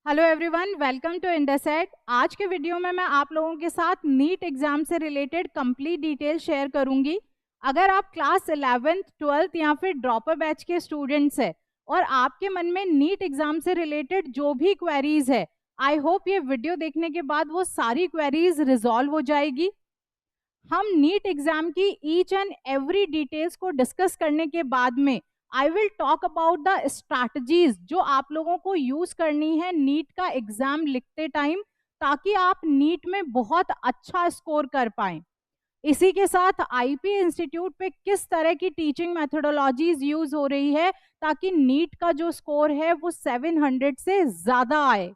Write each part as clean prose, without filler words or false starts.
Hello everyone, welcome to इंडसेट। आज के वीडियो में मैं आप लोगों के साथ नीट एग्जाम से रिलेटेड कंप्लीट डिटेल शेयर करूंगी। अगर आप क्लास 11th 12th या फिर ड्रॉपर बैच के स्टूडेंट्स हैं और आपके मन में नीट एग्जाम से रिलेटेड जो भी क्वेरीज है, आई होप ये वीडियो देखने के बाद वो सारी क्वेरीज रिजॉल्व हो जाएगी। हम नीट एग्जाम की ईच एंड एवरी डिटेल्स को डिस्कस करने के बाद में I will talk about the strategies जो आप लोगों को यूज करनी है नीट का एग्जाम लिखते टाइम, ताकि आप नीट में बहुत अच्छा स्कोर कर पाए। इसी के साथ आईपी इंस्टीट्यूट पे किस तरह की टीचिंग मेथोडोलॉजीज यूज हो रही है ताकि नीट का जो स्कोर है वो 700 से ज्यादा आए।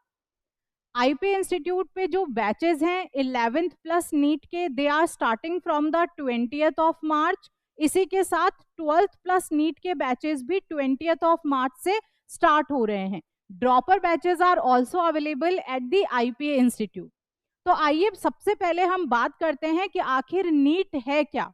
आईपी इंस्टीट्यूट पे जो बैचेस हैं 11th प्लस नीट के, they are starting from the 20th of March. इसी के साथ 12th प्लस नीट के बैचेस भी 20th ऑफ मार्च से स्टार्ट हो रहे हैं। Dropper batches are also available at the IP institute. तो आइए सबसे पहले हम बात करते हैं कि आखिर नीट है क्या।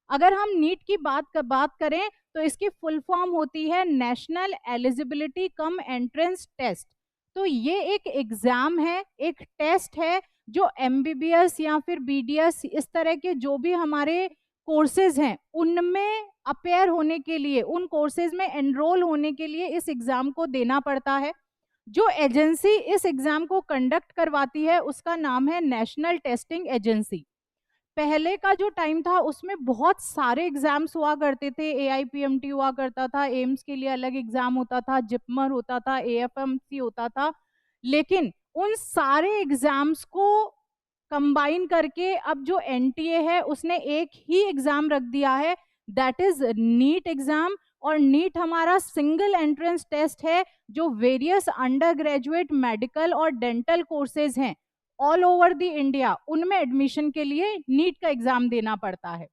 अगर हम नीट की बात करें तो इसकी फुल फॉर्म होती है national eligibility cum entrance test. तो ये एक एग्जाम है, एक टेस्ट है जो एमबीबीएस या फिर बीडीएस इस तरह के जो भी हमारे कोर्सेज हैं उनमें अपेयर होने के लिए, उन कोर्सेज में एनरोल होने के लिए इस एग्जाम को देना पड़ता है। जो एजेंसी इस एग्जाम को कंडक्ट करवाती है उसका नाम है नेशनल टेस्टिंग एजेंसी। पहले का जो टाइम था उसमें बहुत सारे एग्जाम्स हुआ करते थे। एआईपीएमटी हुआ करता था, एम्स के लिए अलग एग्जाम होता था, जिपमर होता था, एएफएमसी होता था। लेकिन उन सारे एग्जाम्स को कंबाइन करके अब जो एनटीए है उसने एक ही एग्जाम रख दिया है, दैट इज नीट एग्जाम। और नीट हमारा सिंगल एंट्रेंस टेस्ट है जो वेरियस अंडर ग्रेजुएट मेडिकल और डेंटल कोर्सेज हैं ऑल ओवर द इंडिया, उनमें एडमिशन के लिए नीट का एग्जाम देना पड़ता है।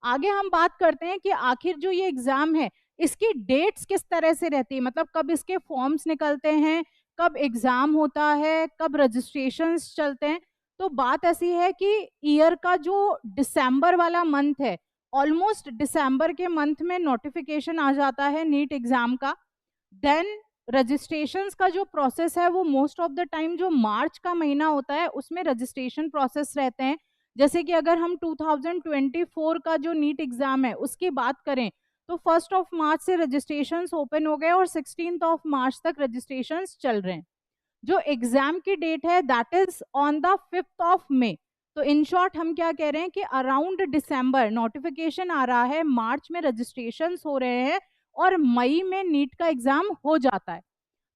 आगे हम बात करते हैं कि आखिर जो ये एग्जाम है इसकी डेट्स किस तरह से रहती है, मतलब कब इसके फॉर्म्स निकलते हैं, कब एग्जाम होता है, कब रजिस्ट्रेशंस चलते हैं। तो बात ऐसी है कि ईयर का जो दिसंबर वाला मंथ है, ऑलमोस्ट दिसंबर के मंथ में नोटिफिकेशन आ जाता है नीट एग्जाम का। देन रजिस्ट्रेशंस का जो प्रोसेस है वो मोस्ट ऑफ द टाइम जो मार्च का महीना होता है उसमें रजिस्ट्रेशन प्रोसेस रहते हैं। जैसे कि अगर हम 2024 का जो नीट एग्जाम है उसकी बात करें तो 1 मार्च से रजिस्ट्रेशंस ओपन हो गए और 16 मार्च तक रजिस्ट्रेशंस चल रहे हैं। जो एग्जाम की डेट है दैट इज ऑन द 5 मई। तो इन शॉर्ट हम क्या कह रहे हैं कि अराउंड दिसंबर नोटिफिकेशन आ रहा है, मार्च में रजिस्ट्रेशंस हो रहे हैं और मई में नीट का एग्जाम हो जाता है।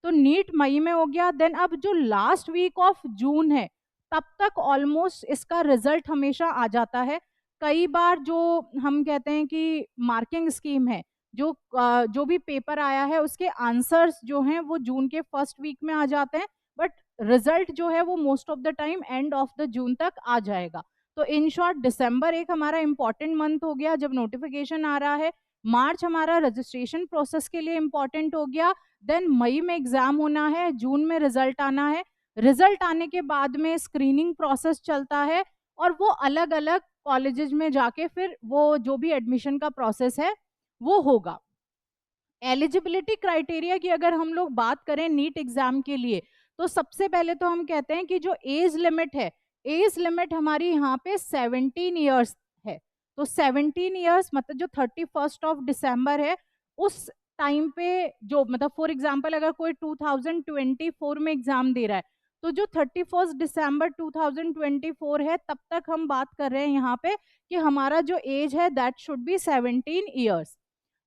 तो नीट मई में हो गया। देन अब जो लास्ट वीक ऑफ जून है तब तक ऑलमोस्ट इसका रिजल्ट हमेशा आ जाता है। कई बार जो हम कहते हैं कि मार्किंग स्कीम है, जो भी पेपर आया है उसके आंसर्स जो हैं वो जून के फर्स्ट वीक में आ जाते हैं, बट रिजल्ट जो है वो most of the time and of the June तक आ जाएगा। तो इन शॉर्ट दिसंबर एक हमारा इंपॉर्टेंट मंथ हो गया जब नोटिफिकेशन आ रहा है, मार्च हमारा रजिस्ट्रेशन प्रोसेस के लिए इंपॉर्टेंट हो गया, देन मई में एग्जाम होना है, जून में रिजल्ट आना है। रिजल्ट आने के बाद में स्क्रीनिंग प्रोसेस चलता है और वो अलग अलग कॉलेजेस में जाके फिर वो जो भी एडमिशन का प्रोसेस है वो होगा। एलिजिबिलिटी क्राइटेरिया की अगर हम लोग बात करें नीट एग्जाम के लिए तो सबसे पहले तो हम कहते हैं कि जो एज लिमिट है, एज लिमिट हमारी यहाँ पे 17 ईयर्स है। तो 17 ईयर्स मतलब जो 31 है उस टाइम पे, जो मतलब फॉर एग्जांपल अगर कोई 2024 में एग्जाम दे रहा है तो जो 31 दिसंबर 2024 है तब तक हम बात कर रहे हैं यहाँ पे कि हमारा जो एज है दैट शुड बी 17 ईयर्स।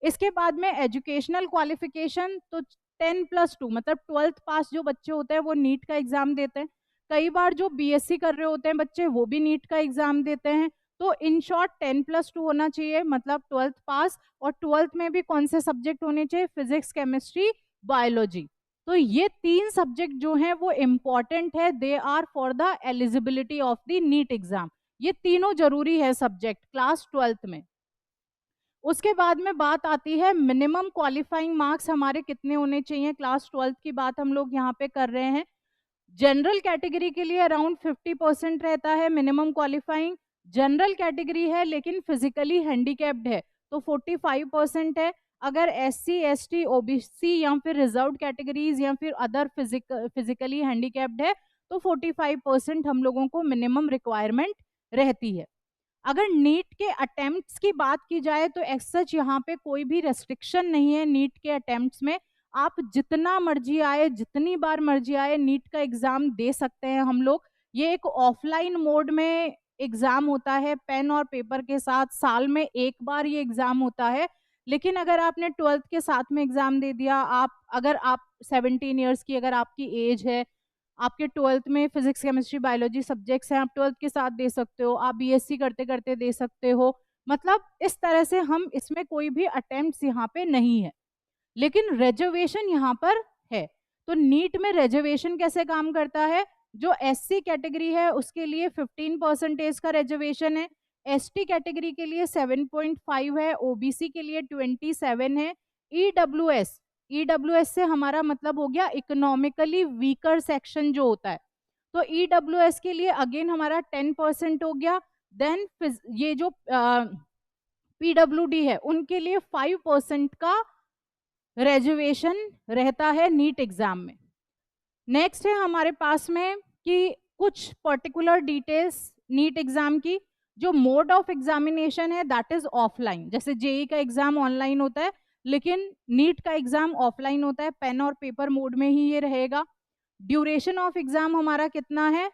इसके बाद में एजुकेशनल क्वालिफिकेशन, तो 10+2 मतलब 12th पास जो बच्चे होते हैं वो नीट का एग्जाम देते हैं। कई बार जो बीएससी कर रहे होते हैं बच्चे वो भी नीट का एग्जाम देते हैं। तो इन शॉर्ट 10+2 होना चाहिए, मतलब 12th पास। और 12th में भी कौन से सब्जेक्ट होने चाहिए, फिजिक्स, केमिस्ट्री, बायोलॉजी। तो ये 3 सब्जेक्ट जो हैं वो इम्पॉर्टेंट है, they are for the eligibility of the NEET exam. ये तीनों जरूरी है सब्जेक्ट क्लास 12th में। उसके बाद में बात आती है मिनिमम क्वालिफाइंग मार्क्स हमारे कितने होने चाहिए, क्लास 12th की बात हम लोग यहाँ पे कर रहे हैं। जनरल कैटेगरी के लिए अराउंड 50% रहता है मिनिमम क्वालिफाइंग। जनरल कैटेगरी है लेकिन फिजिकली हैंडीकैप्ड है तो 45% है। अगर SC ST OBC या फिर रिजर्व्ड कैटेगरीज या फिर अदर फिजिकली हैंडीकैप्ड है तो 45% हम लोगों को मिनिमम रिक्वायरमेंट रहती है। अगर नीट के अटेम्प्ट्स की बात की जाए तो एज सच यहाँ पे कोई भी रेस्ट्रिक्शन नहीं है नीट के अटेम्प्ट्स में। आप जितना मर्जी आए, जितनी बार मर्जी आए, नीट का एग्जाम दे सकते हैं हम लोग। ये एक ऑफलाइन मोड में एग्जाम होता है, पेन और पेपर के साथ, साल में एक बार ये एग्जाम होता है। लेकिन अगर आपने 12th के साथ में एग्जाम दे दिया, अगर आप 17 ईयर्स की अगर आपकी एज है, आपके 12th में फिजिक्स केमिस्ट्री बायोलॉजी सब्जेक्ट्स हैं, आप 12th के साथ दे सकते हो, आप BSc करते करते दे सकते हो। मतलब इस तरह से हम इसमें कोई भी अटेम्प्ट्स यहाँ पे नहीं है। लेकिन रिजर्वेशन यहाँ पर है। तो नीट में रिजर्वेशन कैसे काम करता है? जो SC कैटेगरी है उसके लिए 15% का रिजर्वेशन है, ST कैटेगरी के लिए 7.5 है, OBC के लिए 27 है। EWS से हमारा मतलब हो गया इकोनॉमिकली वीकर सेक्शन जो होता है, तो EWS के लिए अगेन हमारा 10% हो गया। देन ये जो PWD है उनके लिए 5% का रिजर्वेशन रहता है नीट एग्जाम में। नेक्स्ट है हमारे पास में कि कुछ पर्टिकुलर डिटेल्स नीट एग्जाम की। जो मोड ऑफ एग्जामिनेशन है दैट इज ऑफलाइन। जैसे जेई का एग्जाम ऑनलाइन होता है, लेकिन नीट का एग्जाम ऑफलाइन होता है, पेन और पेपर मोड में ही ये रहेगा। ड्यूरेशन ऑफ एग्जाम हमारा कितना है?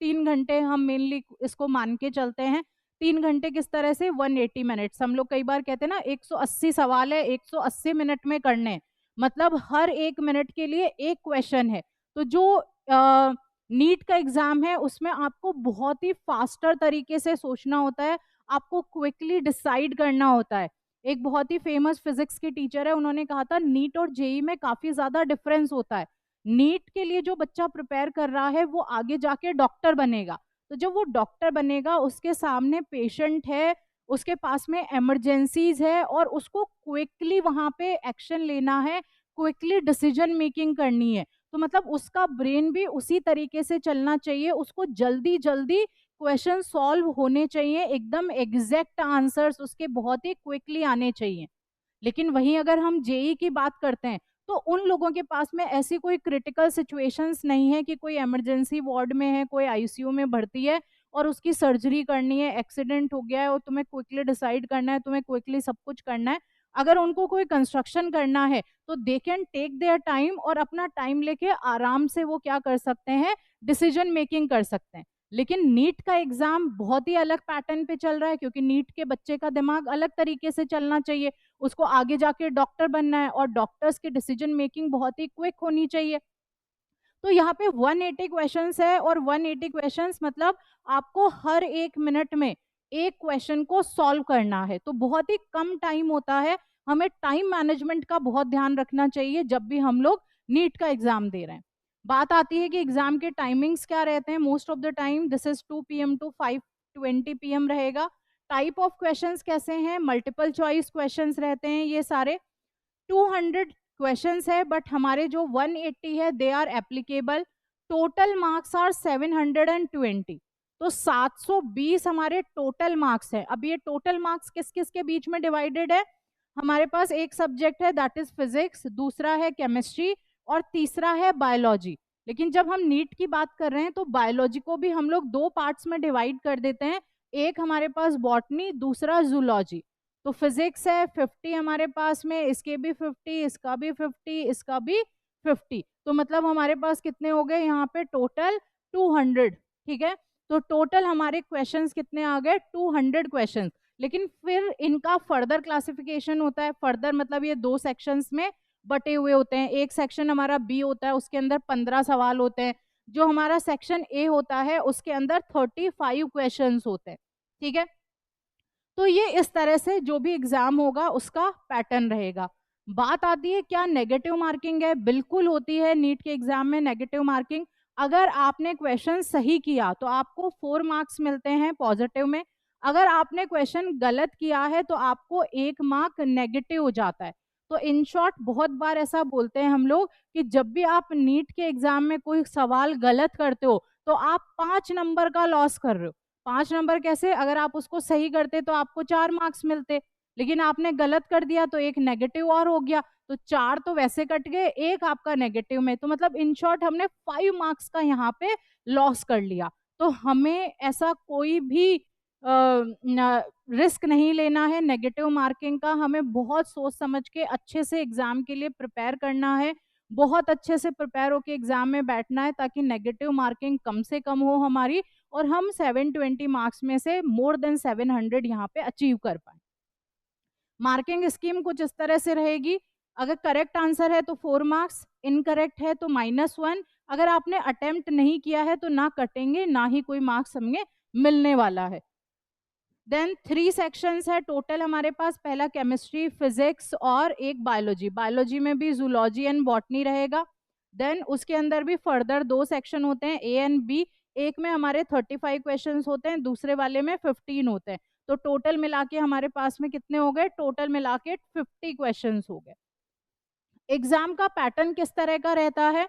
3 घंटे हम मेनली इसको मान के चलते हैं। 3 घंटे किस तरह से? 180 मिनट्स। हम लोग कई बार कहते हैं ना 180 सवाल है, 180 मिनट में करने हैं, मतलब हर 1 मिनट के लिए एक क्वेश्चन है। तो जो नीट का एग्जाम है उसमें आपको बहुत ही फास्टर तरीके से सोचना होता है, आपको क्विकली डिसाइड करना होता है। एक बहुत ही फेमस फिजिक्स की टीचर है, उन्होंने कहा था नीट और जेई में काफी ज्यादा डिफरेंस होता है। नीट के लिए जो बच्चा प्रिपेयर कर रहा है वो आगे जाके डॉक्टर बनेगा, तो जब वो डॉक्टर बनेगा उसके सामने पेशेंट है, उसके पास में इमरजेंसीज है और उसको क्विकली वहां पे एक्शन लेना है, क्विकली डिसीजन मेकिंग करनी है। तो मतलब उसका ब्रेन भी उसी तरीके से चलना चाहिए, उसको जल्दी जल्दी क्वेश्चन सॉल्व होने चाहिए, एकदम एग्जैक्ट आंसर्स उसके बहुत ही क्विकली आने चाहिए। लेकिन वहीं अगर हम जेई की बात करते हैं तो उन लोगों के पास में ऐसी कोई क्रिटिकल सिचुएशंस नहीं है कि कोई इमरजेंसी वार्ड में है, कोई आईसीयू में भर्ती है और उसकी सर्जरी करनी है, एक्सीडेंट हो गया है और तुम्हें क्विकली डिसाइड करना है, तुम्हें क्विकली सब कुछ करना है। अगर उनको कोई कंस्ट्रक्शन करना है तो they can take their time और अपना टाइम लेके आराम से वो क्या कर सकते हैं? डिसीजन मेकिंग कर सकते हैं। लेकिन नीट का एग्जाम बहुत ही अलग पैटर्न पे चल रहा है, क्योंकि नीट के बच्चे का दिमाग अलग तरीके से चलना चाहिए, उसको आगे जाके डॉक्टर बनना है और डॉक्टर्स की डिसीजन मेकिंग बहुत ही क्विक होनी चाहिए। तो यहाँ पे 180 क्वेश्चंस है और 180 क्वेश्चंस मतलब आपको हर 1 मिनट में एक क्वेश्चन को सॉल्व करना है, तो बहुत ही कम टाइम होता है। हमें टाइम मैनेजमेंट का बहुत ध्यान रखना चाहिए जब भी हम लोग नीट का एग्जाम दे रहे हैं। बात आती है कि एग्जाम के टाइमिंग्स क्या रहते हैं। Most of the time this is 2 PM to 5:20 PM रहेगा। टाइप ऑफ क्वेश्चंस कैसे हैं? मल्टीपल चॉइस क्वेश्चंस रहते हैं ये सारे। 200 क्वेश्चंस है बट हमारे जो 180 है they are applicable. Total marks are 720, तो 720 हमारे टोटल मार्क्स है। अब ये टोटल मार्क्स किस किस के बीच में डिवाइडेड है? हमारे पास एक सब्जेक्ट है दैट इज फिजिक्स, दूसरा है केमिस्ट्री और तीसरा है बायोलॉजी। लेकिन जब हम नीट की बात कर रहे हैं तो बायोलॉजी को भी हम लोग 2 पार्ट्स में डिवाइड कर देते हैं, एक हमारे पास बॉटनी, दूसरा जूलॉजी। तो फिजिक्स है 50 हमारे पास में, इसके भी 50, इसका भी 50, इसका भी 50, तो मतलब हमारे पास कितने हो गए यहाँ पे? टोटल 200। ठीक है, तो टोटल हमारे क्वेश्चंस कितने आ गए? 200 क्वेश्चंस। लेकिन फिर इनका फर्दर क्लासिफिकेशन होता है। फर्दर मतलब ये 2 सेक्शंस में बटे हुए होते हैं। एक सेक्शन हमारा बी होता है, उसके अंदर 15 सवाल होते हैं। जो हमारा सेक्शन ए होता है उसके अंदर 35 क्वेश्चंस होते हैं। ठीक है, तो ये इस तरह से जो भी एग्जाम होगा उसका पैटर्न रहेगा। बात आती है क्या नेगेटिव मार्किंग है? बिल्कुल होती है नीट के एग्जाम में नेगेटिव मार्किंग। अगर आपने क्वेश्चन सही किया तो आपको 4 मार्क्स मिलते हैं पॉजिटिव में। अगर आपने क्वेश्चन गलत किया है तो आपको 1 मार्क नेगेटिव हो जाता है। तो इन शॉर्ट बहुत बार ऐसा बोलते हैं हम लोग कि जब भी आप नीट के एग्जाम में कोई सवाल गलत करते हो तो आप 5 नंबर का लॉस कर रहे हो। 5 नंबर कैसे? अगर आप उसको सही करते तो आपको 4 मार्क्स मिलते, लेकिन आपने गलत कर दिया तो एक नेगेटिव और हो गया, तो 4 तो वैसे कट गए, एक आपका नेगेटिव में, तो मतलब इन शॉर्ट हमने 5 मार्क्स का यहाँ पे लॉस कर लिया। तो हमें ऐसा कोई भी रिस्क नहीं लेना है नेगेटिव मार्किंग का। हमें बहुत सोच समझ के अच्छे से एग्जाम के लिए प्रिपेयर करना है, बहुत अच्छे से प्रिपेयर होकर एग्जाम में बैठना है, ताकि नेगेटिव मार्किंग कम से कम हो हमारी, और हम 720 मार्क्स में से मोर देन 700 यहाँ पे अचीव कर पाए। मार्किंग स्कीम कुछ इस तरह से रहेगी, अगर करेक्ट आंसर है तो 4 मार्क्स, इनकरेक्ट है तो -1, अगर आपने अटेम्प्ट नहीं किया है तो ना कटेंगे, ना ही कोई मार्क्स हमें मिलने वाला है। देन 3 सेक्शंस है टोटल हमारे पास, पहला केमिस्ट्री, फिजिक्स और एक बायोलॉजी। बायोलॉजी में भी जूलॉजी एंड बॉटनी रहेगा। देन उसके अंदर भी फर्दर 2 सेक्शन होते हैं, ए एंड बी। एक में हमारे 35 क्वेश्चंस होते हैं, दूसरे वाले में 15 होते हैं। तो टोटल मिला के हमारे पास में कितने हो गए, टोटल मिला के 50 क्वेश्चंस हो गए। एग्जाम का पैटर्न किस तरह का रहता है,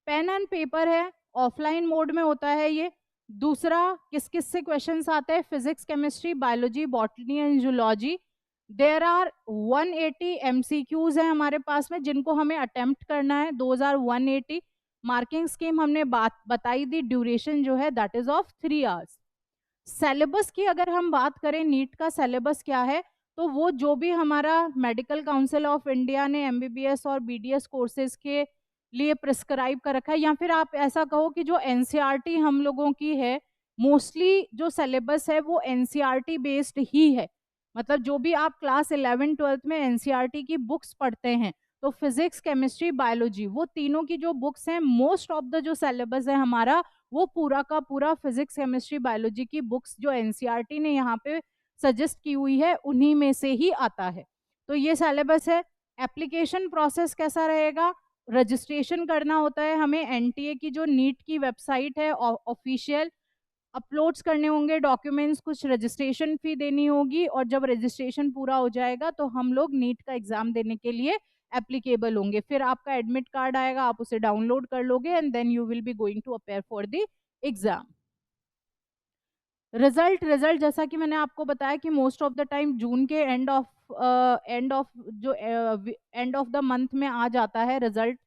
पेन एंड पेपर है, ऑफलाइन मोड में होता है ये। दूसरा, किस किस से क्वेश्चंस आते हैं, physics, chemistry, biology, botany and zoology. There are 180 MCQs है हमारे पास में, जिनको हमें अटेम्प्ट करना है, 2180। मार्किंग स्कीम हमने बात बताई दी, ड्यूरेशन जो है that is of 3 hours. Syllabus की अगर हम बात करें, नीट का सिलेबस क्या है, तो वो जो भी हमारा मेडिकल काउंसिल ऑफ इंडिया ने एमबीबीएस और बीडीएस कोर्सेज के लिए प्रिस्क्राइब कर रखा है, या फिर आप ऐसा कहो कि जो एनसीईआरटी हम लोगों की है, मोस्टली जो सिलेबस है वो एनसीईआरटी बेस्ड ही है। मतलब जो भी आप क्लास 11 12th में एनसीईआरटी की बुक्स पढ़ते हैं, तो फिजिक्स, केमिस्ट्री, बायोलॉजी, वो तीनों की जो बुक्स हैं, मोस्ट ऑफ द जो सिलेबस है हमारा, वो पूरा का पूरा फिजिक्स, केमिस्ट्री, बायोलॉजी की बुक्स जो एनसीईआरटी ने यहाँ पे सजेस्ट की हुई है, उन्हीं में से ही आता है। तो ये सिलेबस है। एप्लीकेशन प्रोसेस कैसा रहेगा, रजिस्ट्रेशन करना होता है हमें, एनटीए की जो नीट की वेबसाइट है ऑफिशियल, अपलोड्स करने होंगे डॉक्यूमेंट्स, कुछ रजिस्ट्रेशन फी देनी होगी, और जब रजिस्ट्रेशन पूरा हो जाएगा तो हम लोग नीट का एग्जाम देने के लिए एप्लीकेबल होंगे। फिर आपका एडमिट कार्ड आएगा, आप उसे डाउनलोड कर लोगे, and then you will be going to appear for the exam. Result जैसा कि मैंने आपको बताया कि most of the time June के एंड ऑफ जो एंड ऑफ द मंथ में आ जाता है रिजल्ट,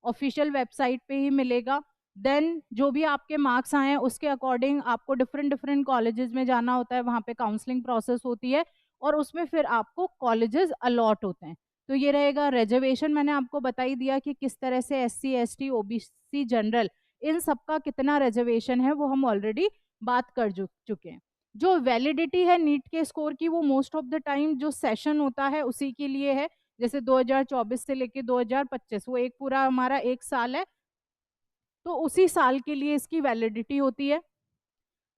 ऑफिशियल वेबसाइट पे ही मिलेगा। देन जो भी आपके मार्क्स आए हैं उसके अकॉर्डिंग आपको डिफरेंट डिफरेंट कॉलेजेस में जाना होता है, वहाँ पे काउंसलिंग प्रोसेस होती है, और उसमें फिर आपको कॉलेजेस अलॉट होते हैं। तो ये रहेगा रिजर्वेशन, मैंने आपको बता ही दिया कि किस तरह से एससी, एसटी, ओबीसी, जनरल, इन सबका कितना रिजर्वेशन है, वो हम ऑलरेडी बात कर चुके हैं। जो वैलिडिटी है नीट के स्कोर की, वो मोस्ट ऑफ द टाइम जो सेशन होता है उसी के लिए है। जैसे 2024 से लेके 2025, वो एक पूरा हमारा एक साल है, तो उसी साल के लिए इसकी वैलिडिटी होती है।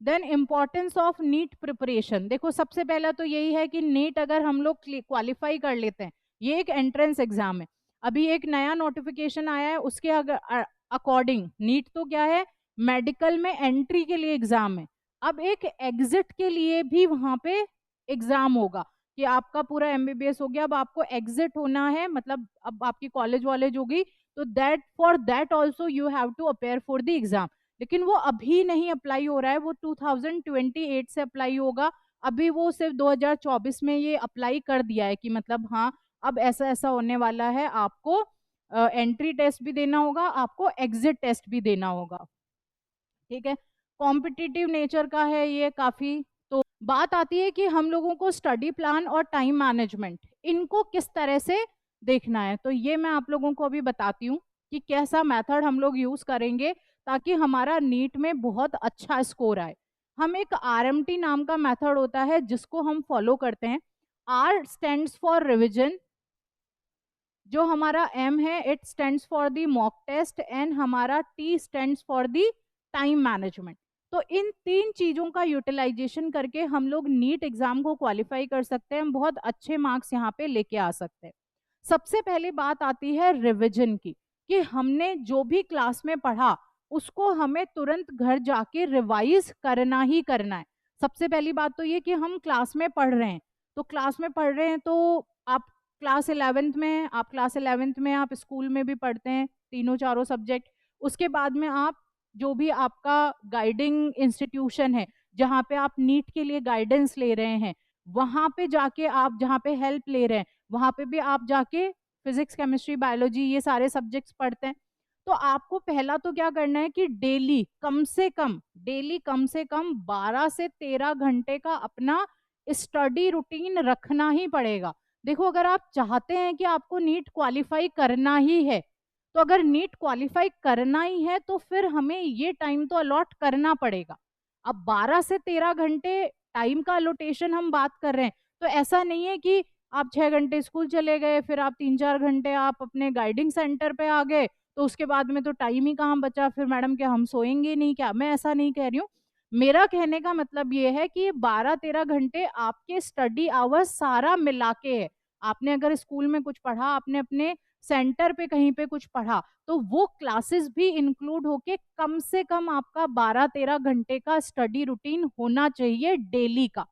Then importance of NEET preparation, देखो सबसे पहला तो यही है कि नीट अगर हम लोग क्वालिफाई कर लेते हैं, ये एक एंट्रेंस एग्जाम है। अभी एक नया नोटिफिकेशन आया है, उसके अकॉर्डिंग नीट तो क्या है, मेडिकल में एंट्री के लिए एग्जाम है। अब एक एग्जिट के लिए भी वहां पे एग्जाम होगा, कि आपका पूरा एमबीबीएस हो गया, अब आपको एग्जिट होना है, मतलब अब आपकी कॉलेज वॉलेज होगी, तो that for that also you have to appear for the exam. लेकिन वो अभी नहीं अप्लाई हो रहा है, वो 2028 से अप्लाई होगा। अभी वो सिर्फ 2024 में ये अप्लाई कर दिया है कि मतलब हाँ, अब ऐसा ऐसा होने वाला है, आपको एंट्री टेस्ट भी देना होगा, आपको एग्जिट टेस्ट भी देना होगा। ठीक है, कॉम्पिटिटिव नेचर का है ये काफी। तो बात आती है कि हम लोगों को स्टडी प्लान और टाइम मैनेजमेंट, इनको किस तरह से देखना है। तो ये मैं आप लोगों को अभी बताती हूँ कि कैसा मेथड हम लोग यूज करेंगे ताकि हमारा नीट में बहुत अच्छा स्कोर आए। हम एक आरएमटी नाम का मेथड होता है जिसको हम फॉलो करते हैं। आर स्टैंड्स फॉर रिविजन, जो हमारा एम है it stands for the mock test, and हमारा T stands for the time management. तो इन 3 चीजों का यूटिलाइजेशन करके हम लोग नीट एग्जाम को क्वालिफाई कर सकते हैं, हम बहुत अच्छे मार्क्स यहाँ पे लेके आ सकते हैं। सबसे पहले बात आती है रिविजन की, कि हमने जो भी क्लास में पढ़ा उसको हमें तुरंत घर जाके रिवाइज करना ही करना है। सबसे पहली बात तो ये कि हम क्लास में पढ़ रहे हैं, तो क्लास में पढ़ रहे हैं तो आप क्लास 11th में आप स्कूल में भी पढ़ते हैं तीनों चारों सब्जेक्ट। उसके बाद में आप जो भी आपका गाइडिंग इंस्टीट्यूशन है, जहाँ पे आप नीट के लिए गाइडेंस ले रहे हैं, वहां पे जाके आप जहाँ पे हेल्प ले रहे हैं वहां पे भी आप जाके फिजिक्स केमिस्ट्री बायोलॉजी ये सारे सब्जेक्ट्स पढ़ते हैं। तो आपको पहला तो क्या करना है कि डेली कम से कम 12 से 13 घंटे का अपना स्टडी रूटीन रखना ही पड़ेगा। देखो, अगर आप चाहते हैं कि आपको नीट क्वालिफाई करना ही है, तो अगर नीट क्वालिफाई करना ही है तो फिर हमें ये टाइम तो अलॉट करना पड़ेगा। अब 12 से 13 घंटे टाइम का अलोटेशन हम बात कर रहे हैं, तो ऐसा नहीं है कि आप 6 घंटे स्कूल चले गए, फिर आप 3-4 घंटे आप अपने गाइडिंग सेंटर पे आ गए, तो उसके बाद में तो टाइम ही कहाँ बचा, फिर मैडम क्या हम सोएंगे नहीं क्या? मैं ऐसा नहीं कह रही हूँ। मेरा कहने का मतलब ये है कि 12-13 घंटे आपके स्टडी आवर्स सारा मिला के है। आपने अगर स्कूल में कुछ पढ़ा, आपने अपने सेंटर पे कहीं पे कुछ पढ़ा, तो वो क्लासेस भी इंक्लूड होके कम से कम आपका 12-13 घंटे का स्टडी रूटीन होना चाहिए डेली का।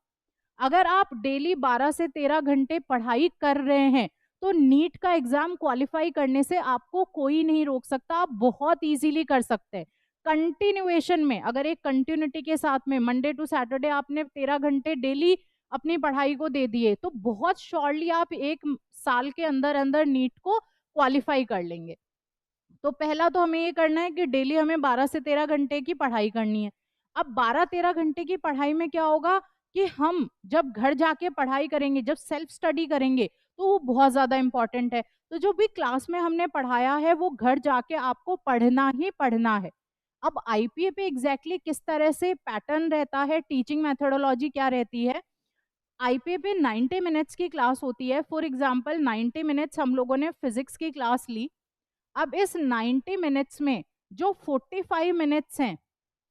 अगर आप डेली 12 से 13 घंटे पढ़ाई कर रहे हैं, तो नीट का एग्जाम क्वालिफाई करने से आपको कोई नहीं रोक सकता, आप बहुत इजीली कर सकते हैं। कंटिन्यूएशन में, अगर एक कंटिन्यूटी के साथ में मंडे टू सैटरडे आपने 13 घंटे डेली अपनी पढ़ाई को दे दिए, तो बहुत श्योरली आप 1 साल के अंदर अंदर नीट को क्वालिफाई कर लेंगे। तो पहला तो हमें ये करना है कि डेली हमें 12 से 13 घंटे की पढ़ाई करनी है। अब 12-13 घंटे की पढ़ाई में क्या होगा कि हम जब घर जाके पढ़ाई करेंगे, जब सेल्फ स्टडी करेंगे, तो वो बहुत ज्यादा इंपॉर्टेंट है। तो जो भी क्लास में हमने पढ़ाया है वो घर जाके आपको पढ़ना ही पढ़ना है। अब आईपीए पे एग्जैक्टली किस तरह से पैटर्न रहता है, टीचिंग मेथोडोलॉजी क्या रहती है। आईपीए पे 90 मिनट्स की क्लास होती है। फॉर एग्जाम्पल 90 मिनट्स हम लोगों ने फिजिक्स की क्लास ली। अब इस 90 मिनट्स में जो 45 मिनट्स हैं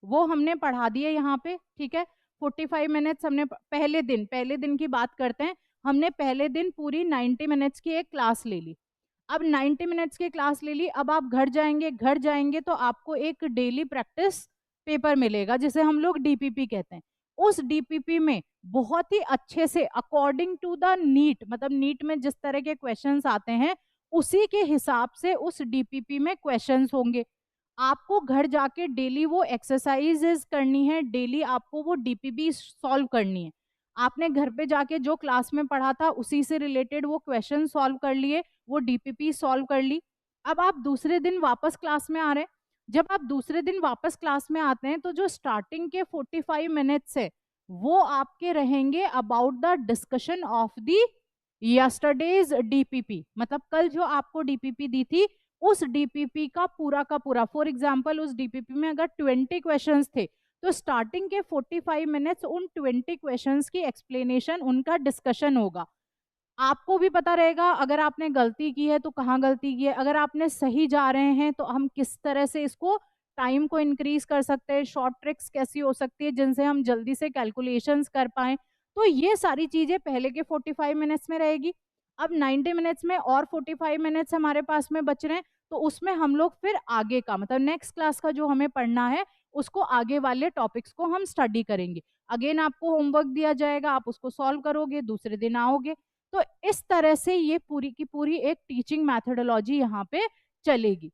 वो हमने पढ़ा दिए यहाँ पे, ठीक है। 45 मिनट्स हमने पहले दिन की बात करते हैं। हमने पहले दिन पूरी 90 मिनट्स की एक क्लास ले ली। अब 90 मिनट्स की क्लास ले ली, अब आप घर जाएंगे तो आपको एक डेली प्रैक्टिस पेपर मिलेगा जिसे हम लोग डीपीपी कहते हैं। उस डीपीपी में बहुत ही अच्छे से अकॉर्डिंग टू द नीट, मतलब नीट में जिस तरह के क्वेश्चंस आते हैं उसी के हिसाब से उस डीपीपी में क्वेश्चंस होंगे। आपको घर जाके डेली वो एक्सरसाइजेस करनी है, डेली आपको वो डीपीपी सॉल्व करनी है। आपने घर पे जाके जो क्लास में पढ़ा था उसी से रिलेटेड वो क्वेश्चन सॉल्व कर लिए, वो डीपीपी सॉल्व कर ली। अब आप दूसरे दिन वापस क्लास में आ रहे हैं। जब आप दूसरे दिन वापस क्लास में आते हैं तो जो स्टार्टिंग के 45 मिनट्स है वो आपके रहेंगे about the discussion of the yesterday's DPP, मतलब कल जो आपको डीपीपी दी थी उस डीपीपी का पूरा। फॉर एग्जाम्पल उस डीपीपी में अगर 20 क्वेश्चंस थे, तो स्टार्टिंग के 45 मिनट्स उन 20 क्वेश्चंस की एक्सप्लेनेशन, उनका डिस्कशन होगा। आपको भी पता रहेगा अगर आपने गलती की है तो कहाँ गलती की है, अगर आपने सही जा रहे हैं तो हम किस तरह से इसको टाइम को इंक्रीज कर सकते हैं, शॉर्ट ट्रिक्स कैसी हो सकती है जिनसे हम जल्दी से कैलकुलेशंस कर पाए। तो ये सारी चीजें पहले के 45 मिनट्स में रहेगी। अब 90 मिनट्स में और 45 मिनट्स हमारे पास में बच रहे हैं, तो उसमें हम लोग फिर आगे का, मतलब नेक्स्ट क्लास का जो हमें पढ़ना है उसको, आगे वाले टॉपिक्स को हम स्टडी करेंगे। अगेन आपको होमवर्क दिया जाएगा, आप उसको सॉल्व करोगे, दूसरे दिन आओगे। तो इस तरह से ये पूरी की पूरी एक टीचिंग मैथडोलॉजी यहाँ पे चलेगी।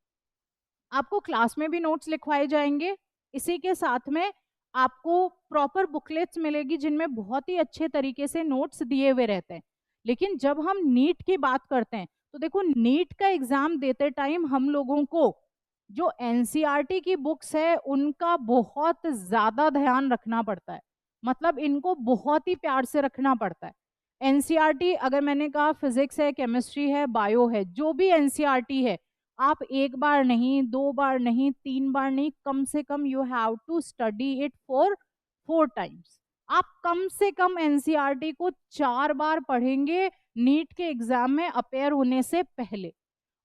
आपको क्लास में भी नोट्स लिखवाए जाएंगे, इसी के साथ में आपको प्रॉपर बुकलेट्स मिलेगी जिनमें बहुत ही अच्छे तरीके से नोट्स दिए हुए रहते हैं। लेकिन जब हम नीट की बात करते हैं तो देखो, नीट का एग्जाम देते टाइम हम लोगों को जो एनसीईआरटी की बुक्स है उनका बहुत ज्यादा ध्यान रखना पड़ता है, मतलब इनको बहुत ही प्यार से रखना पड़ता है। एनसीईआरटी, अगर मैंने कहा फिजिक्स है, केमिस्ट्री है, बायो है, जो भी एनसीईआरटी है, आप एक बार नहीं, 2 बार नहीं, 3 बार नहीं, कम से कम you have to study it for 4 times. आप कम से कम एनसीईआरटी को 4 बार पढ़ेंगे नीट के एग्जाम में अपेयर होने से पहले।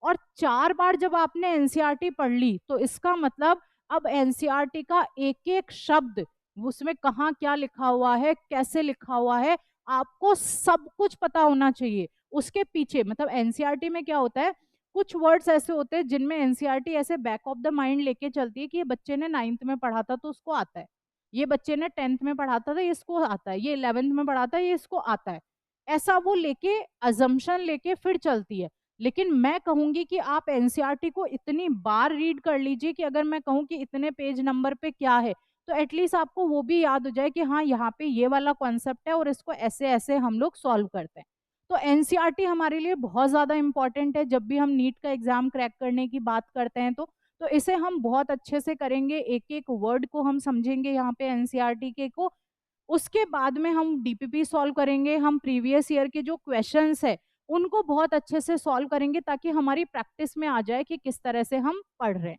और 4 बार जब आपने एनसीईआरटी पढ़ ली तो इसका मतलब अब एनसीईआरटी का एक एक शब्द, उसमें कहाँ क्या लिखा हुआ है, कैसे लिखा हुआ है, आपको सब कुछ पता होना चाहिए। उसके पीछे, मतलब एनसीईआरटी में क्या होता है, कुछ वर्ड्स ऐसे होते हैं जिनमें एनसीईआरटी ऐसे बैक ऑफ द माइंड लेके चलती है कि ये बच्चे ने 9th में पढ़ा था तो उसको आता है, ये बच्चे ने 10th में पढ़ा था तो ये इसको आता है, ये 11th में पढ़ा था ये इसको आता है। ऐसा वो लेके अजम्पशन लेके फिर चलती है। लेकिन मैं कहूंगी कि आप एनसीईआरटी को इतनी बार रीड कर लीजिए कि अगर मैं कहूँ कि इतने पेज नंबर पे क्या है, तो एटलीस्ट आपको वो भी याद हो जाए कि हाँ यहाँ पे ये वाला कॉन्सेप्ट है और इसको ऐसे ऐसे हम लोग सॉल्व करते हैं। तो एनसीईआरटी हमारे लिए बहुत ज़्यादा इंपॉर्टेंट है। जब भी हम नीट का एग्जाम क्रैक करने की बात करते हैं तो इसे हम बहुत अच्छे से करेंगे, एक एक वर्ड को हम समझेंगे यहाँ पे एनसीईआरटी के को। उसके बाद में हम डीपीपी सॉल्व करेंगे, हम प्रीवियस ईयर के जो क्वेश्चंस है उनको बहुत अच्छे से सॉल्व करेंगे ताकि हमारी प्रैक्टिस में आ जाए कि किस तरह से हम पढ़ रहे हैं।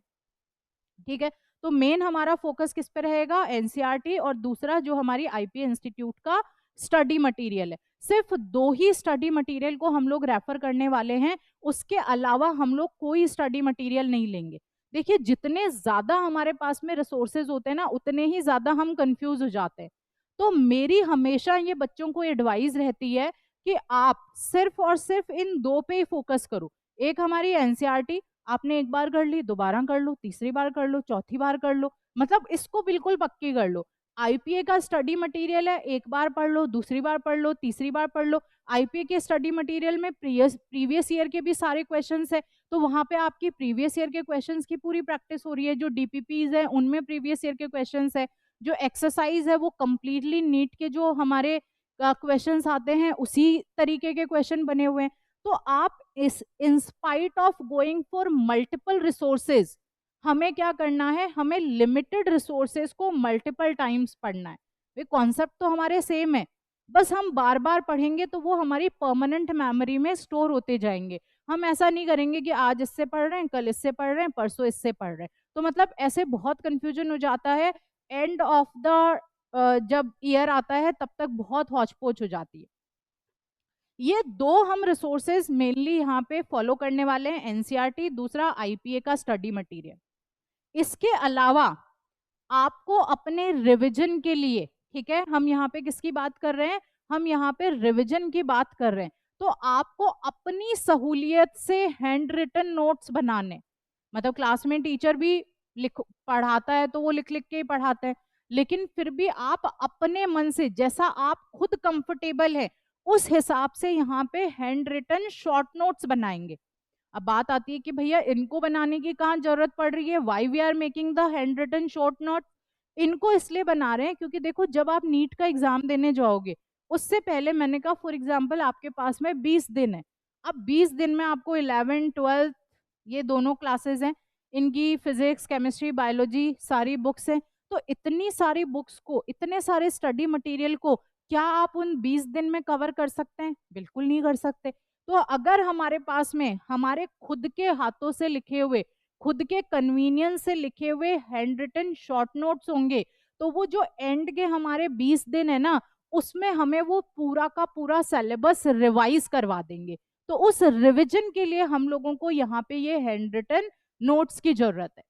ठीक है, तो मेन हमारा फोकस किस पे रहेगा, एनसीईआरटी, और दूसरा जो हमारी आईपी इंस्टीट्यूट का स्टडी मटेरियल है। सिर्फ 2 ही स्टडी मटेरियल को हम लोग रेफर करने वाले हैं, उसके अलावा हम लोग कोई स्टडी मटेरियल नहीं लेंगे। देखिए जितने ज्यादा हमारे पास में रिसोर्सेज होते हैं ना, उतने ही ज्यादा हम कंफ्यूज हो जाते हैं। तो मेरी हमेशा ये बच्चों को एडवाइस रहती है कि आप सिर्फ और सिर्फ इन 2 पे ही फोकस करो। एक हमारी एनसीईआरटी, आपने एक बार कर ली, दोबारा कर लो, तीसरी बार कर लो, चौथी बार कर लो, मतलब इसको बिल्कुल पक्की कर लो। आईपीए का स्टडी मटेरियल है, एक बार पढ़ लो, दूसरी बार पढ़ लो, तीसरी बार पढ़ लो। आईपीए के स्टडी मटेरियल में प्रीवियस ईयर के भी सारे क्वेश्चंस है, तो वहां पे आपकी प्रीवियस ईयर के क्वेश्चंस की पूरी प्रैक्टिस हो रही है। जो डीपीपीज है उनमें प्रीवियस ईयर के क्वेश्चंस है, जो एक्सरसाइज है वो कंप्लीटली नीट के जो हमारे क्वेश्चंस आते हैं उसी तरीके के क्वेश्चन बने हुए हैं। तो आप इस in spite of going for multiple resources, हमें क्या करना है, हमें लिमिटेड रिसोर्सेज को मल्टीपल टाइम्स पढ़ना है। वे कॉन्सेप्ट तो हमारे सेम है, बस हम बार बार पढ़ेंगे तो वो हमारी परमानेंट मेमोरी में स्टोर होते जाएंगे। हम ऐसा नहीं करेंगे कि आज इससे पढ़ रहे हैं, कल इससे पढ़ रहे हैं, परसों इससे पढ़ रहे हैं, तो मतलब ऐसे बहुत कंफ्यूजन हो जाता है। एंड ऑफ द जब ईयर आता है तब तक बहुत हौच पौच हो जाती है। ये 2 हम रिसोर्सेज मेनली यहाँ पे फॉलो करने वाले हैं, एनसीईआरटी, दूसरा आईपीए का स्टडी मटेरियल। इसके अलावा आपको अपने रिवीजन के लिए, ठीक है, हम यहाँ पे किसकी बात कर रहे हैं, हम यहाँ पे रिवीजन की बात कर रहे हैं, तो आपको अपनी सहूलियत से हैंड रिटन नोट्स बनाने, मतलब क्लास में टीचर भी लिख पढ़ाता है तो वो लिख लिख के ही पढ़ाता है, लेकिन फिर भी आप अपने मन से जैसा आप खुद कंफर्टेबल है उस हिसाब से यहाँ पे हैंड रिटन शॉर्ट नोट्स बनाएंगे। अब बात आती है कि भैया इनको बनाने की कहाँ जरूरत पड़ रही है, why we are making the hand written short note. इनको इसलिए बना रहे हैं क्योंकि देखो जब आप नीट का एग्जाम देने जाओगे उससे पहले मैंने कहा फॉर एग्जाम्पल आपके पास में 20 दिन है। अब 20 दिन में आपको 11th 12th ये दोनों क्लासेस हैं, इनकी फिजिक्स केमिस्ट्री बायोलॉजी सारी बुक्स हैं। तो इतनी सारी बुक्स को, इतने सारे स्टडी मटेरियल को क्या आप उन 20 दिन में कवर कर सकते हैं? बिल्कुल नहीं कर सकते। तो अगर हमारे पास में हमारे खुद के हाथों से लिखे हुए, खुद के कन्वीनियंस से लिखे हुए हैंड रिटन शॉर्ट नोट्स होंगे, तो वो जो एंड के हमारे 20 दिन है ना, उसमें हमें वो पूरा का पूरा सिलेबस रिवाइज करवा देंगे। तो उस रिवीजन के लिए हम लोगों को यहाँ पे ये हैंड रिटन नोट्स की जरूरत है।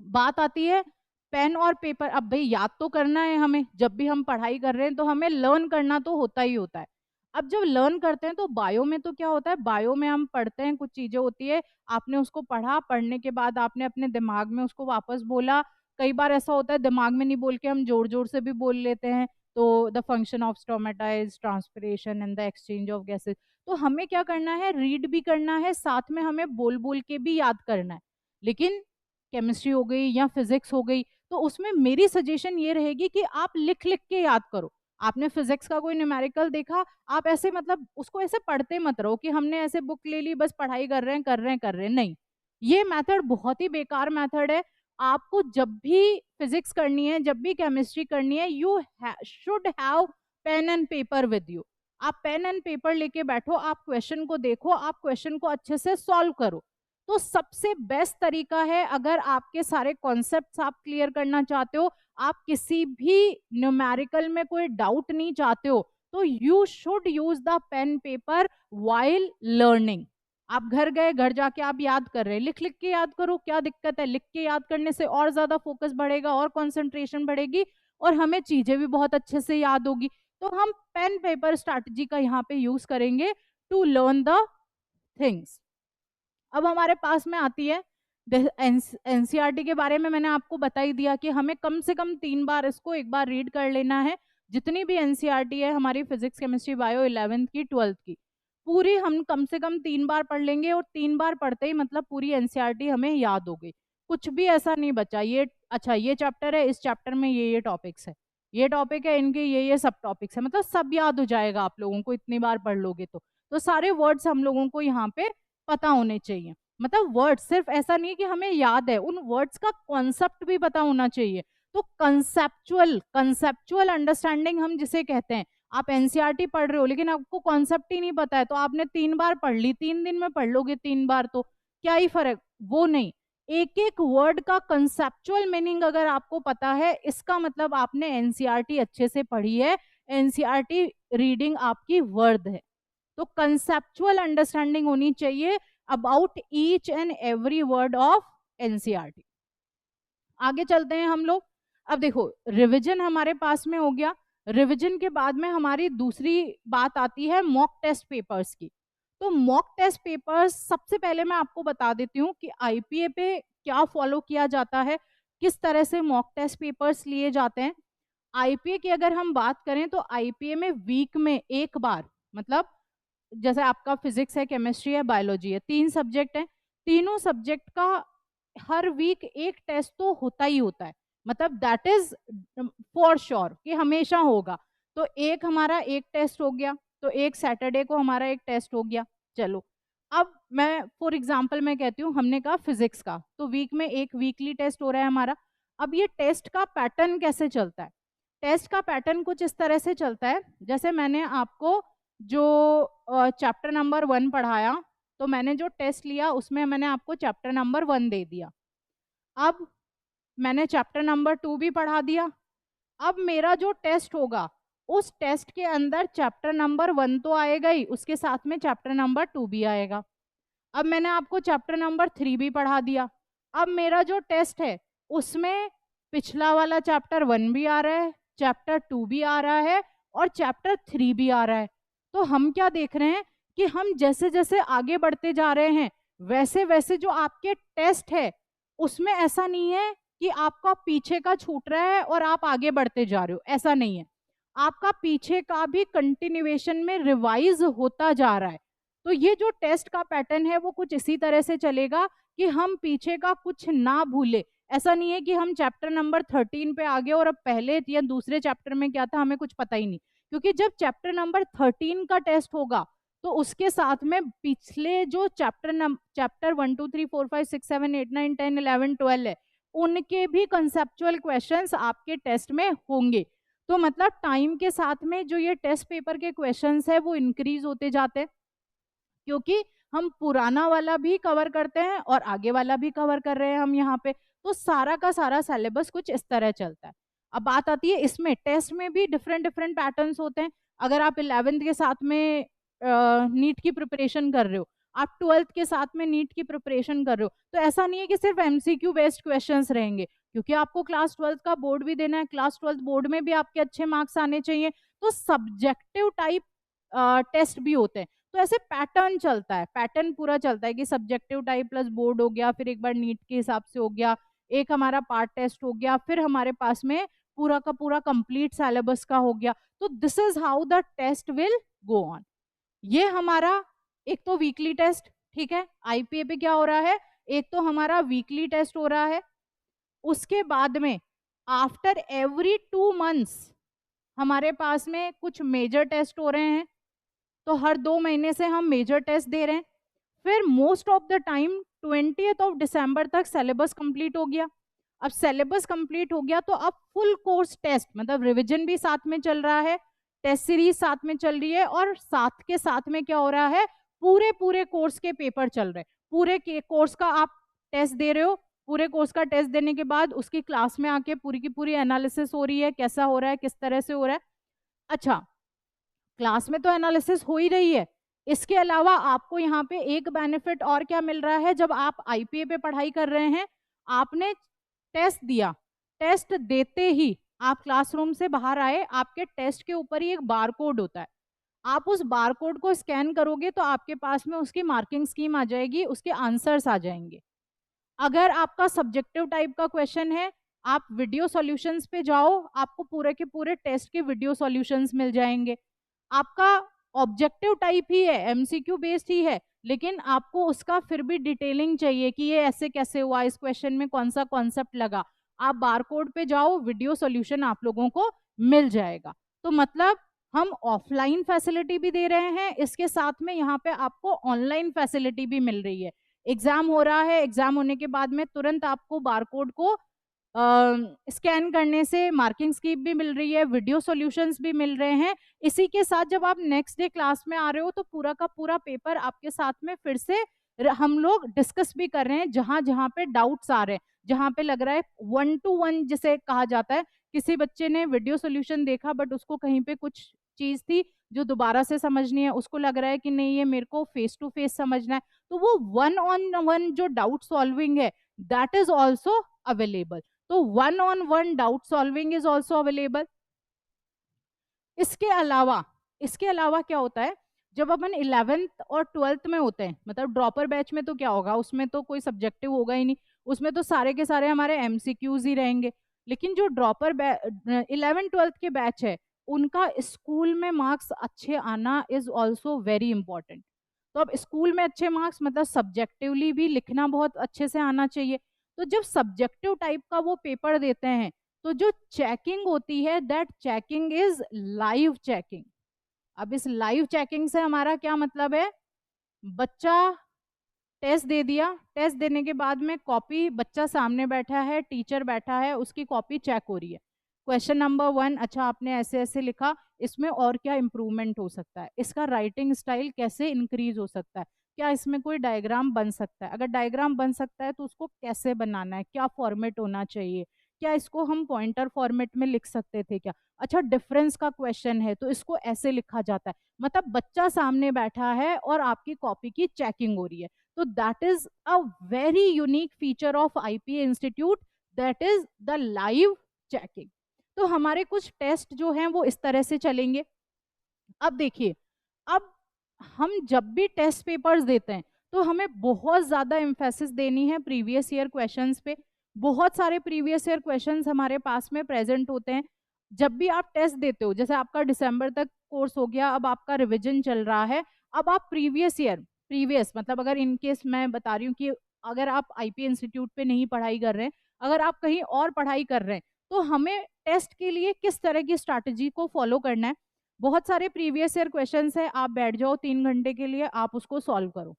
बात आती है पेन और पेपर। अब भाई याद तो करना है हमें, जब भी हम पढ़ाई कर रहे हैं तो हमें लर्न करना तो होता ही होता है। अब जब लर्न करते हैं तो बायो में तो क्या होता है, बायो में हम पढ़ते हैं, कुछ चीजें होती है, आपने उसको पढ़ा, पढ़ने के बाद आपने अपने दिमाग में उसको वापस बोला। कई बार ऐसा होता है दिमाग में नहीं बोल के हम जोर जोर से भी बोल लेते हैं, तो the function of stomata is transpiration and the exchange of gases. तो हमें क्या करना है, रीड भी करना है, साथ में हमें बोल बोल के भी याद करना है। लेकिन केमिस्ट्री हो गई या फिजिक्स हो गई तो उसमें मेरी सजेशन ये रहेगी कि आप लिख लिख के याद करो। आपने फिजिक्स का कोई न्यूमेरिकल देखा, आप ऐसे मतलब उसको ऐसे पढ़ते मत रहो कि हमने ऐसे बुक ले ली बस पढ़ाई कर रहे हैं कर रहे हैं कर रहे हैं, नहीं, ये मेथड बहुत ही बेकार मेथड है। आपको जब भी फिजिक्स करनी है, जब भी केमिस्ट्री करनी है, you should have pen and paper with you. आप पेन एंड पेपर लेके बैठो, आप क्वेश्चन को देखो, आप क्वेश्चन को अच्छे से सॉल्व करो। तो सबसे बेस्ट तरीका है, अगर आपके सारे कॉन्सेप्ट्स आप क्लियर करना चाहते हो, आप किसी भी न्यूमेरिकल में कोई डाउट नहीं चाहते हो, तो you should use the pen paper while learning. आप घर गए, घर जाके आप याद कर रहे हैं, लिख लिख के याद करो, क्या दिक्कत है, लिख के याद करने से और ज्यादा फोकस बढ़ेगा और कंसंट्रेशन बढ़ेगी और हमें चीजें भी बहुत अच्छे से याद होगी। तो हम पेन पेपर स्ट्रैटेजी का यहाँ पे यूज करेंगे टू लर्न द थिंग्स। अब हमारे पास में आती है एनसीईआरटी के बारे में मैंने आपको बता ही दिया कि हमें कम से कम 3 बार इसको एक बार रीड कर लेना है। जितनी भी एनसीईआरटी है हमारी फिजिक्स केमिस्ट्री बायो 11th की 12th की, पूरी हम कम से कम 3 बार पढ़ लेंगे और 3 बार पढ़ते ही मतलब पूरी एनसीईआरटी हमें याद हो गई। कुछ भी ऐसा नहीं बचा। ये अच्छा, ये चैप्टर है, इस चैप्टर में ये टॉपिक्स है, ये टॉपिक है, इनके ये सब टॉपिक्स है, मतलब सब याद हो जाएगा आप लोगों को इतनी बार पढ़ लोगे तो सारे वर्ड्स हम लोगों को यहाँ पे पता होने चाहिए। मतलब वर्ड्स सिर्फ ऐसा नहीं है कि हमें याद है, उन वर्ड्स का कॉन्सेप्ट भी पता होना चाहिए। तो कंसेप्चुअल अंडरस्टैंडिंग हम जिसे कहते हैं, आप एनसीईआरटी पढ़ रहे हो लेकिन आपको कॉन्सेप्ट ही नहीं पता है, तो आपने 3 बार पढ़ ली, 3 दिन में पढ़ लोगे 3 बार, तो क्या ही फर्क, वो नहीं। एक एक वर्ड का कंसेप्चुअल मीनिंग अगर आपको पता है, इसका मतलब आपने एनसीईआरटी अच्छे से पढ़ी है, एनसीईआरटी रीडिंग आपकी वर्द है। तो कंसेप्चुअल अंडरस्टैंडिंग होनी चाहिए about each and every word of NCERT. आगे चलते हैं हम लोग। अब देखो, रिवीजन हमारे पास में हो गया। रिवीजन के बाद में हमारी दूसरी बात आती है मॉक टेस्ट पेपर्स की। तो मॉक टेस्ट पेपर्स सबसे पहले मैं आपको बता देती हूँ कि आईपीए पे क्या फॉलो किया जाता है, किस तरह से मॉक टेस्ट पेपर्स लिए जाते हैं। आईपीए की अगर हम बात करें तो आईपीए में वीक में एक बार, मतलब जैसे आपका फिजिक्स है, केमिस्ट्री है, बायोलॉजी है, 3 सब्जेक्ट हैं, तीनों सब्जेक्ट का हर वीक एक टेस्ट तो होता ही होता है, मतलब दैट इज फॉर श्योर कि हमेशा होगा। तो एक हमारा एक टेस्ट हो गया, तो एक सैटरडे को हमारा एक टेस्ट हो गया। चलो, अब मैं फॉर एग्जांपल मैं कहती हूँ, हमने कहा फिजिक्स का, तो वीक में एक वीकली टेस्ट हो रहा है हमारा। अब ये टेस्ट का पैटर्न कैसे चलता है? टेस्ट का पैटर्न कुछ इस तरह से चलता है, जैसे मैंने आपको जो चैप्टर नंबर 1 पढ़ाया, तो मैंने जो टेस्ट लिया उसमें मैंने आपको चैप्टर नंबर 1 दे दिया। अब मैंने चैप्टर नंबर 2 भी पढ़ा दिया। अब मेरा जो टेस्ट होगा, उस टेस्ट के अंदर चैप्टर नंबर 1 तो आएगा ही, उसके साथ में चैप्टर नंबर 2 भी आएगा। अब मैंने आपको चैप्टर नंबर 3 भी पढ़ा दिया। अब मेरा जो टेस्ट है उसमें पिछला वाला चैप्टर 1 भी आ रहा है, चैप्टर 2 भी आ रहा है और चैप्टर 3 भी आ रहा है। तो हम क्या देख रहे हैं कि हम जैसे जैसे आगे बढ़ते जा रहे हैं, वैसे वैसे जो आपके टेस्ट है उसमें ऐसा नहीं है कि आपका पीछे का छूट रहा है और आप आगे बढ़ते जा रहे हो, ऐसा नहीं है। आपका पीछे का भी कंटिन्यूएशन में रिवाइज होता जा रहा है। तो ये जो टेस्ट का पैटर्न है वो कुछ इसी तरह से चलेगा कि हम पीछे का कुछ ना भूले। ऐसा नहीं है कि हम चैप्टर नंबर 13 पे आ गए और अब पहले या दूसरे चैप्टर में क्या था हमें कुछ पता ही नहीं, क्योंकि जब चैप्टर नंबर 13 का टेस्ट होगा तो उसके साथ में पिछले जो चैप्टर 1 2 3 4 5 6 7 8 9 10 11 12 है, उनके भी कंसेप्चुअल क्वेश्चंस आपके टेस्ट में होंगे। तो मतलब टाइम के साथ में जो ये टेस्ट पेपर के क्वेश्चंस है वो इंक्रीज होते जाते हैं, क्योंकि हम पुराना वाला भी कवर करते हैं और आगे वाला भी कवर कर रहे हैं हम यहाँ पे। तो सारा का सारा सिलेबस कुछ इस तरह चलता है। अब बात आती है इसमें टेस्ट में भी डिफरेंट डिफरेंट पैटर्न्स होते हैं। अगर आप 11th के साथ में नीट की प्रिपरेशन कर रहे हो, आप 12th के साथ में नीट की प्रिपरेशन कर रहे हो, तो ऐसा नहीं है कि सिर्फ एमसीक्यू बेस्ड क्वेश्चंस रहेंगे, क्योंकि आपको क्लास 12th का बोर्ड भी देना है। क्लास 12th बोर्ड में भी आपके अच्छे मार्क्स आने चाहिए, तो सब्जेक्टिव टाइप टेस्ट भी होते हैं। तो ऐसे पैटर्न चलता है, पैटर्न पूरा चलता है कि सब्जेक्टिव टाइप प्लस बोर्ड हो गया, फिर एक बार नीट के हिसाब से हो गया, एक हमारा पार्ट टेस्ट हो गया, फिर हमारे पास में पूरा का पूरा कंप्लीट सिलेबस का हो गया। तो this is how the test will go on. ये हमारा एक तो वीकली टेस्ट, ठीक है, आईपीए पे क्या हो रहा है, एक तो हमारा वीकली टेस्ट हो रहा है। उसके बाद में आफ्टर एवरी 2 मंथ्स हमारे पास में कुछ मेजर टेस्ट हो रहे हैं, तो हर 2 महीने से हम मेजर टेस्ट दे रहे हैं। फिर most of the time 20th दिसंबर तक सिलेबस कंप्लीट हो गया। अब सिलेबस कंप्लीट हो गया तो अब फुल कोर्स टेस्ट, मतलब रिवीजन भी साथ में चल रहा है, टेस्ट सीरीज साथ में चल रही है, और साथ के साथ में क्या हो रहा है, पूरे पूरे कोर्स के पेपर चल रहे हैं। पूरे के कोर्स का आप टेस्ट दे रहे हो, पूरे कोर्स का टेस्ट देने के बाद उसकी क्लास में आके पूरी की पूरी एनालिसिस हो रही है, कैसा हो रहा है, किस तरह से हो रहा है। अच्छा, क्लास में तो एनालिसिस हो ही रही है, इसके अलावा आपको यहाँ पे एक बेनिफिट और क्या मिल रहा है, जब आप आईपीए पे पढ़ाई कर रहे हैं, आपने टेस्ट दिया, टेस्ट देते ही आप क्लासरूम से बाहर आए, आपके टेस्ट के ऊपर ही एक बारकोड होता है, आप उस बारकोड को स्कैन करोगे तो आपके पास में उसकी मार्किंग स्कीम आ जाएगी, उसके आंसर्स आ जाएंगे। अगर आपका सब्जेक्टिव टाइप का क्वेश्चन है, आप वीडियो सॉल्यूशंस पे जाओ, आपको पूरे के पूरे टेस्ट के वीडियो सॉल्यूशंस मिल जाएंगे। आपका ऑब्जेक्टिव टाइप ही है, एमसीक्यू बेस्ड ही है, लेकिन आपको उसका फिर भी डिटेलिंग चाहिए कि ये ऐसे कैसे हुआ, इस क्वेश्चन में कौन सा कॉन्सेप्ट लगा। आप बारकोड पे जाओ, वीडियो सॉल्यूशन आप लोगों को मिल जाएगा। तो मतलब हम ऑफलाइन फैसिलिटी भी दे रहे हैं, इसके साथ में यहाँ पे आपको ऑनलाइन फैसिलिटी भी मिल रही है। एग्जाम हो रहा है, एग्जाम होने के बाद में तुरंत आपको बारकोड को स्कैन करने से मार्किंग स्कीम भी मिल रही है, वीडियो सॉल्यूशंस भी मिल रहे हैं। इसी के साथ जब आप नेक्स्ट डे क्लास में आ रहे हो तो पूरा का पूरा पेपर आपके साथ में फिर से हम लोग डिस्कस भी कर रहे हैं, जहां जहां पे डाउट्स आ रहे हैं, जहां पे लग रहा है 1 to 1 जिसे कहा जाता है, किसी बच्चे ने वीडियो सॉल्यूशन देखा बट उसको कहीं पे कुछ चीज थी जो दोबारा से समझनी है, उसको लग रहा है कि नहीं ये मेरे को फेस टू फेस समझना है, तो वो 1-on-1 जो डाउट सॉल्विंग है दैट इज ऑल्सो अवेलेबल। तो 1-on-1 doubt solving is also available. इसके अलावा क्या होता है, जब अपन 11th और 12th में होते हैं, मतलब ड्रॉपर बैच में तो क्या होगा, उसमें तो कोई सब्जेक्टिव होगा ही नहीं, उसमें तो सारे के सारे हमारे एमसीक्यूज ही रहेंगे। लेकिन जो ड्रॉपर 11th-12th के बैच है, उनका स्कूल में मार्क्स अच्छे आना इज ऑल्सो वेरी इंपॉर्टेंट। तो अब स्कूल में अच्छे मार्क्स मतलब सब्जेक्टिवली भी लिखना बहुत अच्छे से आना चाहिए। तो जब सब्जेक्टिव टाइप का वो पेपर देते हैं, तो जो चेकिंग होती है that checking is live checking. अब इस लाइव चेकिंग से हमारा क्या मतलब है, बच्चा टेस्ट दे दिया, टेस्ट देने के बाद में कॉपी, बच्चा सामने बैठा है, टीचर बैठा है, उसकी कॉपी चेक हो रही है। क्वेश्चन नंबर 1, अच्छा आपने ऐसे ऐसे लिखा, इसमें और क्या इंप्रूवमेंट हो सकता है, इसका राइटिंग स्टाइल कैसे इंक्रीज हो सकता है, क्या इसमें कोई डायग्राम बन सकता है, अगर डायग्राम बन सकता है तो उसको कैसे बनाना है, क्या फॉर्मेट होना चाहिए, क्या इसको हम पॉइंटर फॉर्मेट में लिख सकते थे क्या, अच्छा डिफरेंस का क्वेश्चन है तो इसको ऐसे लिखा जाता है। मतलब बच्चा सामने बैठा है और आपकी कॉपी की चेकिंग हो रही है। तो that is a very unique feature of IPA institute, that is the live checking. तो हमारे कुछ टेस्ट जो हैं वो इस तरह से चलेंगे। अब देखिए, अब हम जब भी टेस्ट पेपर्स देते हैं तो हमें बहुत ज्यादा एम्फेसिस देनी है प्रीवियस ईयर क्वेश्चंस पे। बहुत सारे प्रीवियस ईयर क्वेश्चंस हमारे पास में प्रेजेंट होते हैं। जब भी आप टेस्ट देते हो, जैसे आपका दिसंबर तक कोर्स हो गया, अब आपका रिवीजन चल रहा है, अब आप प्रीवियस मतलब अगर इनकेस मैं बता रही हूँ कि अगर आप आईपी इंस्टीट्यूट पे नहीं पढ़ाई कर रहे हैं, अगर आप कहीं और पढ़ाई कर रहे हैं, तो हमें टेस्ट के लिए किस तरह की स्ट्रैटेजी को फॉलो करना है। बहुत सारे प्रीवियस ईयर क्वेश्चंस है, आप बैठ जाओ 3 घंटे के लिए, आप उसको सॉल्व करो।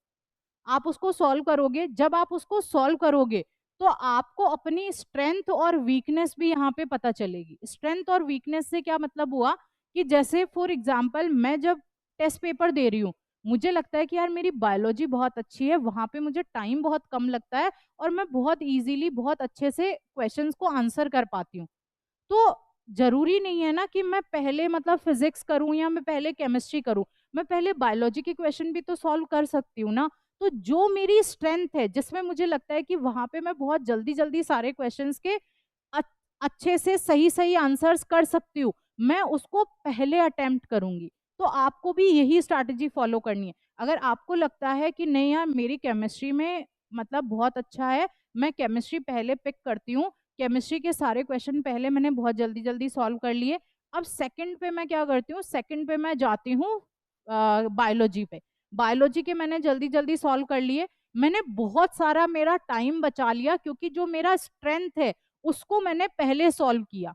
आप उसको सॉल्व करोगे, जब आप उसको सॉल्व करोगे तो आपको अपनी स्ट्रेंथ और वीकनेस भी यहाँ पे पता चलेगी। स्ट्रेंथ और वीकनेस से क्या मतलब हुआ कि जैसे फॉर एग्जांपल मैं जब टेस्ट पेपर दे रही हूँ, मुझे लगता है कि यार मेरी बायोलॉजी बहुत अच्छी है, वहां पे मुझे टाइम बहुत कम लगता है और मैं बहुत इजीली बहुत अच्छे से क्वेश्चंस को आंसर कर पाती हूँ। तो जरूरी नहीं है ना कि मैं पहले मतलब फिजिक्स करूं या मैं पहले केमिस्ट्री करूं, मैं पहले बायोलॉजी के क्वेश्चन भी तो सॉल्व कर सकती हूँ ना। तो जो मेरी स्ट्रेंथ है, जिसमें मुझे लगता है कि वहां पे मैं बहुत जल्दी जल्दी सारे क्वेश्चंस के अच्छे से सही सही आंसर्स कर सकती हूँ, मैं उसको पहले अटेम्प्ट करूंगी। तो आपको भी यही स्ट्रैटेजी फॉलो करनी है। अगर आपको लगता है कि नहीं यार मेरी केमिस्ट्री में मतलब बहुत अच्छा है, मैं केमिस्ट्री पहले पिक करती हूँ, केमिस्ट्री के सारे क्वेश्चन पहले मैंने बहुत जल्दी जल्दी सॉल्व कर लिए, अब सेकंड पे मैं क्या करती हूँ, सेकंड पे मैं जाती हूँ बायोलॉजी पे। बायोलॉजी के मैंने जल्दी जल्दी सॉल्व कर लिए, मैंने बहुत सारा मेरा टाइम बचा लिया, क्योंकि जो मेरा स्ट्रेंथ है उसको मैंने पहले सॉल्व किया।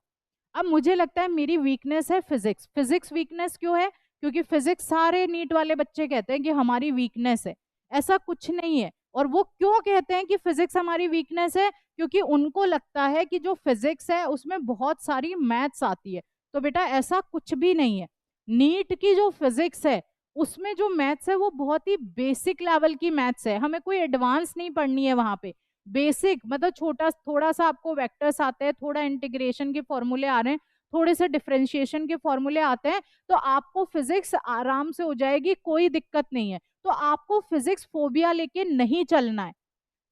अब मुझे लगता है मेरी वीकनेस है फिजिक्स। फिजिक्स वीकनेस क्यों है, क्योंकि फिजिक्स सारे नीट वाले बच्चे कहते हैं कि हमारी वीकनेस है। ऐसा कुछ नहीं है। और वो क्यों कहते हैं कि फिजिक्स हमारी वीकनेस है, क्योंकि उनको लगता है कि जो फिजिक्स है उसमें बहुत सारी मैथ्स आती है। तो बेटा ऐसा कुछ भी नहीं है। नीट की जो फिजिक्स है उसमें जो मैथ्स है वो बहुत ही बेसिक लेवल की मैथ्स है, हमें कोई एडवांस नहीं पढ़नी है वहां पे। बेसिक मतलब छोटा थोड़ा सा आपको वेक्टर्स आते हैं, थोड़ा इंटीग्रेशन के फॉर्मूले आ रहे हैं, थोड़े से डिफरेंशिएशन के फॉर्मूले आते हैं, तो आपको फिजिक्स आराम से हो जाएगी, कोई दिक्कत नहीं है। तो आपको फिजिक्स फोबिया लेके नहीं चलना है।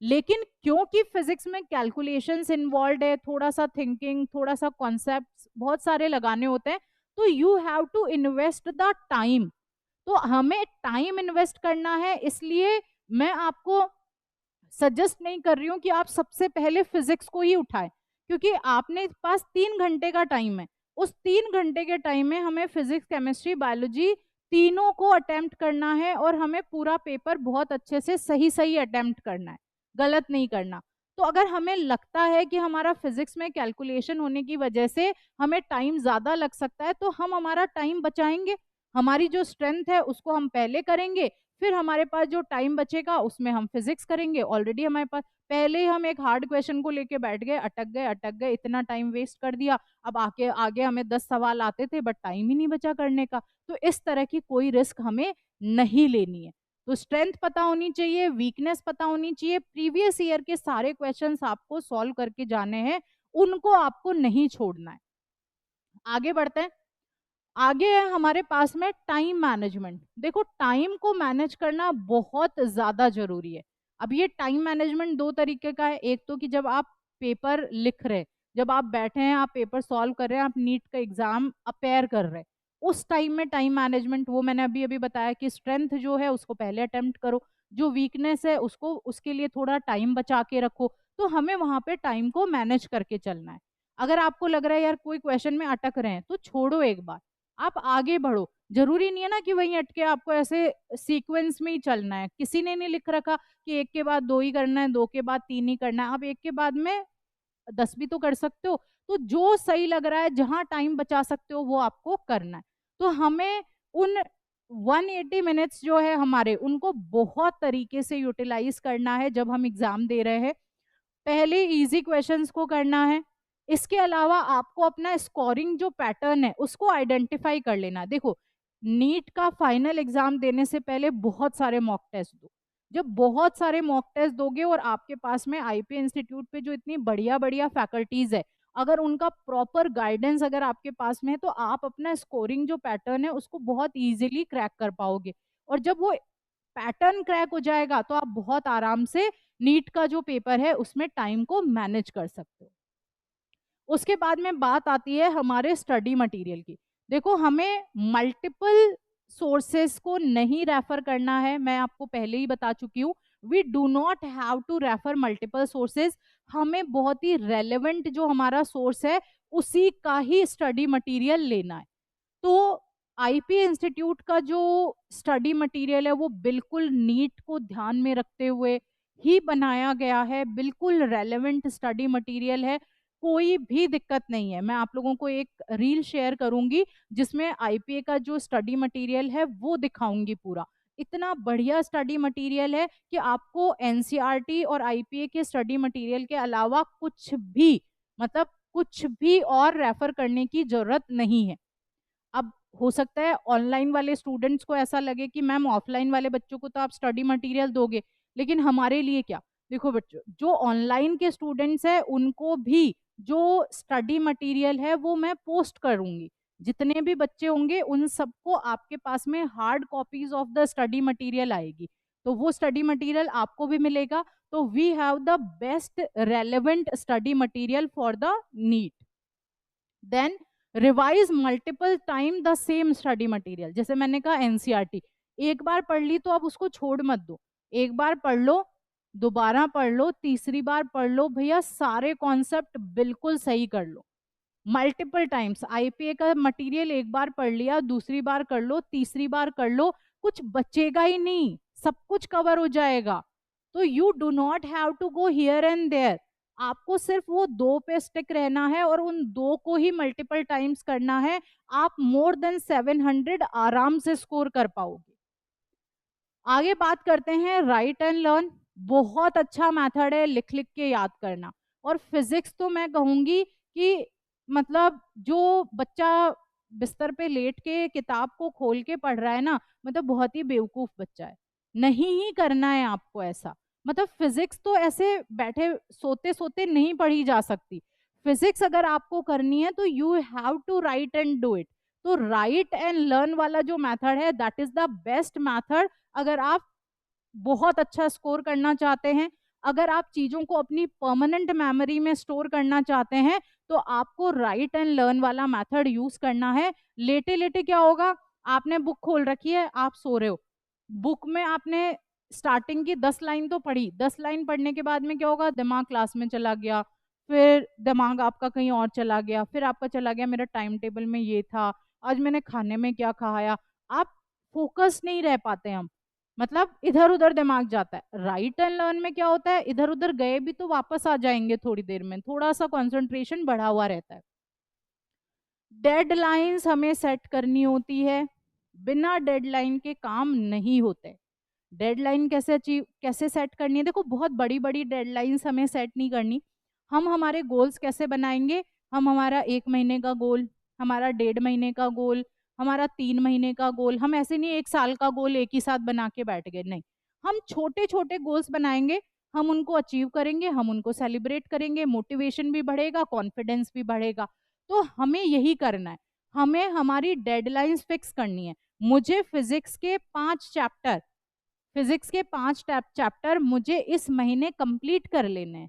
लेकिन क्योंकि फिजिक्स में कैलकुलेशंस इन्वॉल्व है, थोड़ा सा थिंकिंग, थोड़ा सा कॉन्सेप्ट बहुत सारे लगाने होते हैं, तो you have to invest the time. तो हमें टाइम इन्वेस्ट करना है, इसलिए मैं आपको सजेस्ट नहीं कर रही हूँ कि आप सबसे पहले फिजिक्स को ही उठाएं, क्योंकि आपने पास 3 घंटे का टाइम है। उस 3 घंटे के टाइम में हमें फिजिक्स केमिस्ट्री बायोलॉजी तीनों को अटेम्प्ट करना है और हमें पूरा पेपर बहुत अच्छे से सही सही अटेम्प्ट करना है, गलत नहीं करना। तो अगर हमें लगता है कि हमारा फिजिक्स में कैलकुलेशन होने की वजह से हमें टाइम ज़्यादा लग सकता है, तो हम हमारा टाइम बचाएंगे। हमारी जो स्ट्रेंथ है उसको हम पहले करेंगे, फिर हमारे पास जो टाइम बचेगा उसमें हम फिजिक्स करेंगे। ऑलरेडी हमारे पास पहले ही हम एक हार्ड क्वेश्चन को लेके बैठ गए, अटक गए, इतना टाइम वेस्ट कर दिया। अब आगे आगे हमें 10 सवाल आते थे बट टाइम ही नहीं बचा करने का। तो इस तरह की कोई रिस्क हमें नहीं लेनी है। तो स्ट्रेंथ पता होनी चाहिए, वीकनेस पता होनी चाहिए, प्रीवियस ईयर के सारे क्वेश्चंस आपको सॉल्व करके जाने हैं, उनको आपको नहीं छोड़ना है। आगे बढ़ते हैं। आगे है हमारे पास में टाइम मैनेजमेंट। देखो, टाइम को मैनेज करना बहुत ज्यादा जरूरी है। अब ये टाइम मैनेजमेंट दो तरीके का है। एक तो कि जब आप पेपर लिख रहे, जब आप बैठे हैं, आप पेपर सॉल्व कर रहे हैं, आप नीट का एग्जाम अपेयर कर रहे हैं, उस टाइम में टाइम मैनेजमेंट, वो मैंने अभी अभी बताया कि स्ट्रेंथ जो है उसको पहले अटेम्प्ट करो, जो वीकनेस है उसको उसके लिए थोड़ा टाइम बचा के रखो। तो हमें वहां पे टाइम को मैनेज करके चलना है। अगर आपको लग रहा है यार कोई क्वेश्चन में अटक रहे हैं, तो छोड़ो, एक बार आप आगे बढ़ो। जरूरी नहीं है ना कि वहीं अटके, आपको ऐसे सीक्वेंस में ही चलना है। किसी ने नहीं लिख रखा कि एक के बाद दो ही करना है, दो के बाद तीन ही करना है। आप एक के बाद में 10 भी तो कर सकते हो। तो जो सही लग रहा है, जहां टाइम बचा सकते हो, वो आपको करना है। तो हमें उन 180 मिनट्स जो है हमारे, उनको बहुत तरीके से यूटिलाइज करना है जब हम एग्जाम दे रहे हैं। पहले इजी क्वेश्चंस को करना है। इसके अलावा आपको अपना स्कोरिंग जो पैटर्न है उसको आइडेंटिफाई कर लेना है। देखो, नीट का फाइनल एग्जाम देने से पहले बहुत सारे मॉक टेस्ट दो। जब बहुत सारे मॉक टेस्ट दोगे और आपके पास में आईपी इंस्टीट्यूट पे जो इतनी बढ़िया बढ़िया फैकल्टीज है, अगर उनका प्रॉपर गाइडेंस अगर आपके पास में है, तो आप अपना स्कोरिंग जो पैटर्न है उसको बहुत इजीली क्रैक कर पाओगे। और जब वो पैटर्न क्रैक हो जाएगा तो आप बहुत आराम से नीट का जो पेपर है उसमें टाइम को मैनेज कर सकते हो। उसके बाद में बात आती है हमारे स्टडी मटेरियल की। देखो, हमें मल्टीपल सोर्सेस को नहीं रेफर करना है। मैं आपको पहले ही बता चुकी हूँ, we do not have to refer multiple sources. हमें बहुत ही रेलेवेंट जो हमारा सोर्स है उसी का ही स्टडी मटेरियल लेना है। तो आईपी इंस्टीट्यूट का जो स्टडी मटेरियल है वो बिल्कुल नीट को ध्यान में रखते हुए ही बनाया गया है, बिल्कुल रेलेवेंट स्टडी मटेरियल है, कोई भी दिक्कत नहीं है। मैं आप लोगों को एक रील शेयर करूंगी जिसमें आईपीए का जो स्टडी मटेरियल है वो दिखाऊंगी पूरा। इतना बढ़िया स्टडी मटेरियल है कि आपको एनसीईआरटी और आईपीए के स्टडी मटेरियल के अलावा कुछ भी, मतलब कुछ भी और रेफर करने की जरूरत नहीं है। अब हो सकता है ऑनलाइन वाले स्टूडेंट्स को ऐसा लगे कि मैम ऑफलाइन वाले बच्चों को तो आप स्टडी मटेरियल दोगे, लेकिन हमारे लिए क्या। देखो बच्चों, जो ऑनलाइन के स्टूडेंट्स हैं उनको भी जो स्टडी मटेरियल है वो मैं पोस्ट करूंगी। जितने भी बच्चे होंगे उन सबको आपके पास में hard copies of the study material आएगी, तो वो स्टडी मटेरियल आपको भी मिलेगा। तो we have the best relevant study material for the NEET. Then revise multiple time the same study material. जैसे मैंने कहा एनसीईआरटी एक बार पढ़ ली तो आप उसको छोड़ मत दो, एक बार पढ़ लो, दोबारा पढ़ लो, तीसरी बार पढ़ लो, भैया सारे कॉन्सेप्ट बिल्कुल सही कर लो। मल्टीपल टाइम्स आईपीए का मटेरियल एक बार पढ़ लिया, दूसरी बार कर लो, तीसरी बार कर लो, कुछ बचेगा ही नहीं, सब कुछ कवर हो जाएगा। तो you do not have to go here and there. आपको सिर्फ वो दो पे स्टिक रहना है और उन दो को ही मल्टीपल टाइम्स करना है। आप मोर देन 700 आराम से स्कोर कर पाओगे। आगे बात करते हैं राइट एंड लर्न। बहुत अच्छा मेथड है लिख लिख के याद करना। और फिजिक्स तो मैं कहूंगी कि मतलब जो बच्चा बिस्तर पे लेट के किताब को खोल के पढ़ रहा है ना, मतलब बहुत ही बेवकूफ बच्चा है। नहीं ही करना है आपको ऐसा। मतलब फिजिक्स तो ऐसे बैठे सोते सोते नहीं पढ़ी जा सकती। फिजिक्स अगर आपको करनी है तो you have to write and do it. तो राइट एंड लर्न वाला जो मेथड है that is the best method. अगर आप बहुत अच्छा स्कोर करना चाहते हैं, अगर आप चीजों को अपनी परमानेंट मेमोरी में स्टोर करना चाहते हैं, तो आपको राइट एंड लर्न वाला मेथड यूज करना है। लेटे लेटे क्या होगा, आपने बुक खोल रखी है, आप सो रहे हो, बुक में आपने स्टार्टिंग की 10 लाइन तो पढ़ी, 10 लाइन पढ़ने के बाद में क्या होगा, दिमाग क्लास में चला गया, फिर दिमाग आपका कहीं और चला गया, फिर आपका चला गया मेरा टाइम टेबल में ये था, आज मैंने खाने में क्या खाया। आप फोकस नहीं रह पाते हम, मतलब इधर उधर दिमाग जाता है। राइट एंड लर्न में क्या होता है, इधर उधर गए भी तो वापस आ जाएंगे थोड़ी देर में, थोड़ा सा कंसंट्रेशन बढ़ा हुआ रहता है। डेडलाइंस हमें सेट करनी होती है, बिना डेडलाइन के काम नहीं होते। डेडलाइन कैसे सेट करनी है, देखो बहुत बड़ी बड़ी डेडलाइंस हमें सेट नहीं करनी। हम हमारे गोल्स कैसे बनाएंगे, हम हमारा 1 महीने का गोल, हमारा 1.5 महीने का गोल, हमारा 3 महीने का गोल, हम ऐसे नहीं 1 साल का गोल एक ही साथ बना के बैठ गए, नहीं। हम छोटे छोटे गोल्स बनाएंगे, हम उनको अचीव करेंगे, हम उनको सेलिब्रेट करेंगे, मोटिवेशन भी बढ़ेगा, कॉन्फिडेंस भी बढ़ेगा। तो हमें यही करना है, हमें हमारी डेडलाइंस फिक्स करनी है। मुझे फिजिक्स के 5 चैप्टर मुझे इस महीने कंप्लीट कर लेने हैं,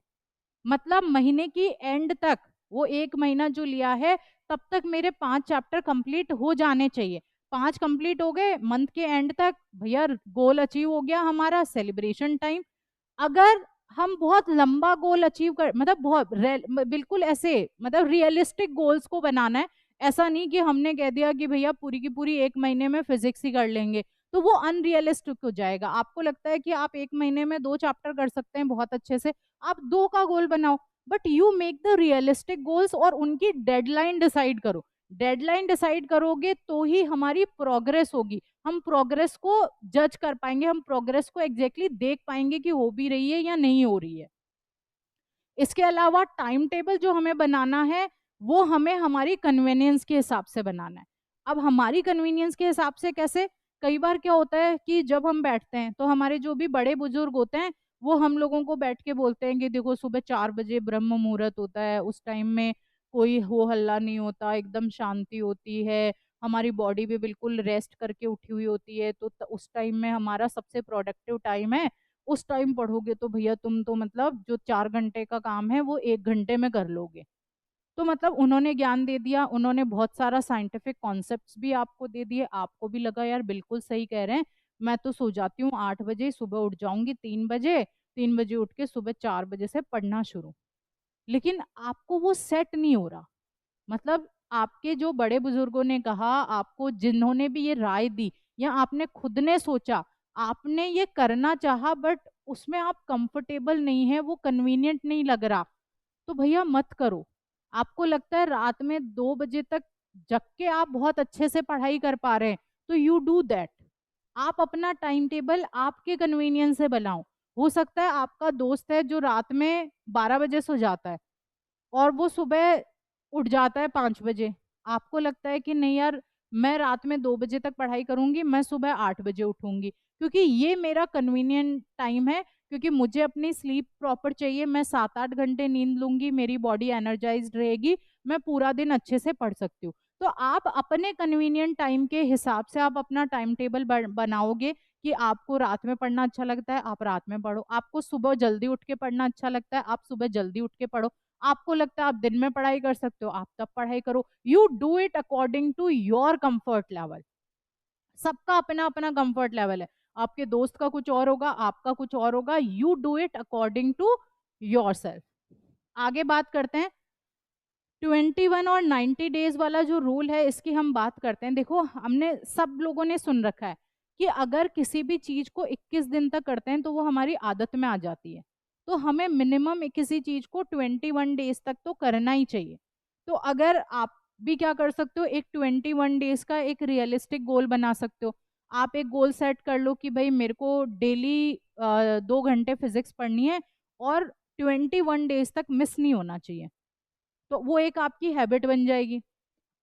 मतलब महीने की एंड तक, वो 1 महीना जो लिया है तब तक मेरे 5 चैप्टर कंप्लीट हो जाने चाहिए। 5 कंप्लीट हो गए, मंथ के एंड तक भैया गोल अचीव हो गया हमारा, सेलिब्रेशन टाइम। अगर हम बहुत लंबा गोल अचीव कर, मतलब बिल्कुल ऐसे, मतलब रियलिस्टिक गोल्स को बनाना है। ऐसा नहीं कि हमने कह दिया कि भैया पूरी की पूरी 1 महीने में फिजिक्स ही कर लेंगे, तो वो अनरियलिस्टिक हो जाएगा। आपको लगता है कि आप 1 महीने में 2 चैप्टर कर सकते हैं बहुत अच्छे से, आप 2 का गोल बनाओ, but you make the realistic goals और उनकी डेडलाइन डिसाइड करो। डेडलाइन डिसाइड करोगे तो ही हमारी प्रोग्रेस होगी, हम प्रोग्रेस को जज कर पाएंगे, हम प्रोग्रेस को एग्जैक्टली देख पाएंगे कि हो भी रही है या नहीं हो रही है। इसके अलावा टाइम टेबल जो हमें बनाना है वो हमें हमारी कन्वीनियंस के हिसाब से बनाना है। अब हमारी कन्वीनियंस के हिसाब से कैसे, कई बार क्या होता है कि जब हम बैठते हैं तो हमारे जो भी बड़े बुजुर्ग होते हैं वो हम लोगों को बैठ के बोलते हैं कि देखो सुबह 4 बजे ब्रह्म मुहूर्त होता है, उस टाइम में कोई हो हल्ला नहीं होता, एकदम शांति होती है, हमारी बॉडी भी बिल्कुल रेस्ट करके उठी हुई होती है, तो उस टाइम में हमारा सबसे प्रोडक्टिव टाइम है। उस टाइम पढ़ोगे तो भैया तुम तो मतलब जो 4 घंटे का काम है वो 1 घंटे में कर लोगे। तो मतलब उन्होंने ज्ञान दे दिया, उन्होंने बहुत सारा साइंटिफिक कॉन्सेप्ट्स भी आपको दे दिए, आपको भी लगा यार बिल्कुल सही कह रहे हैं। मैं तो सो जाती हूँ 8 बजे, सुबह उठ जाऊंगी 3 बजे, 3 बजे उठ के सुबह 4 बजे से पढ़ना शुरू। लेकिन आपको वो सेट नहीं हो रहा, मतलब आपके जो बड़े बुजुर्गों ने कहा, आपको जिन्होंने भी ये राय दी, या आपने खुद ने सोचा, आपने ये करना चाहा, बट उसमें आप कंफर्टेबल नहीं है, वो कन्वीनियंट नहीं लग रहा, तो भैया मत करो। आपको लगता है रात में 2 बजे तक जग के आप बहुत अच्छे से पढ़ाई कर पा रहे हैं, तो यू डू दैट। आप अपना टाइम टेबल आपके कन्वीनियंस से बनाओ। हो सकता है आपका दोस्त है जो रात में 12 बजे सो जाता है और वो सुबह उठ जाता है 5 बजे, आपको लगता है कि नहीं यार मैं रात में 2 बजे तक पढ़ाई करूंगी, मैं सुबह 8 बजे उठूंगी, क्योंकि ये मेरा कन्वीनियंट टाइम है, क्योंकि मुझे अपनी स्लीप प्रॉपर चाहिए, मैं 7-8 घंटे नींद लूंगी, मेरी बॉडी एनर्जाइज्ड रहेगी, मैं पूरा दिन अच्छे से पढ़ सकती हूँ। तो आप अपने कन्वीनियंट टाइम के हिसाब से आप अपना टाइम टेबल बनाओगे कि आपको रात में पढ़ना अच्छा लगता है आप रात में पढ़ो, आपको सुबह जल्दी उठ के पढ़ना अच्छा लगता है आप सुबह जल्दी उठ के पढ़ो, आपको लगता है आप दिन में पढ़ाई कर सकते हो आप तब पढ़ाई करो। You do it according to your comfort level. सबका अपना अपना कंफर्ट लेवल है, आपके दोस्त का कुछ और होगा, आपका कुछ और होगा, you do it according to your self. आगे बात करते हैं 21 और 90 डेज वाला जो रूल है, इसकी हम बात करते हैं। देखो हमने सब लोगों ने सुन रखा है कि अगर किसी भी चीज को 21 दिन तक करते हैं तो वो हमारी आदत में आ जाती है, तो हमें मिनिमम किसी चीज को 21 डेज तक तो करना ही चाहिए। तो अगर आप भी क्या कर सकते हो, एक 21 डेज का एक रियलिस्टिक गोल बना सकते हो। आप एक गोल सेट कर लो कि भाई मेरे को डेली 2 घंटे फिजिक्स पढ़नी है और 21 डेज तक मिस नहीं होना चाहिए, तो वो एक आपकी हैबिट बन जाएगी।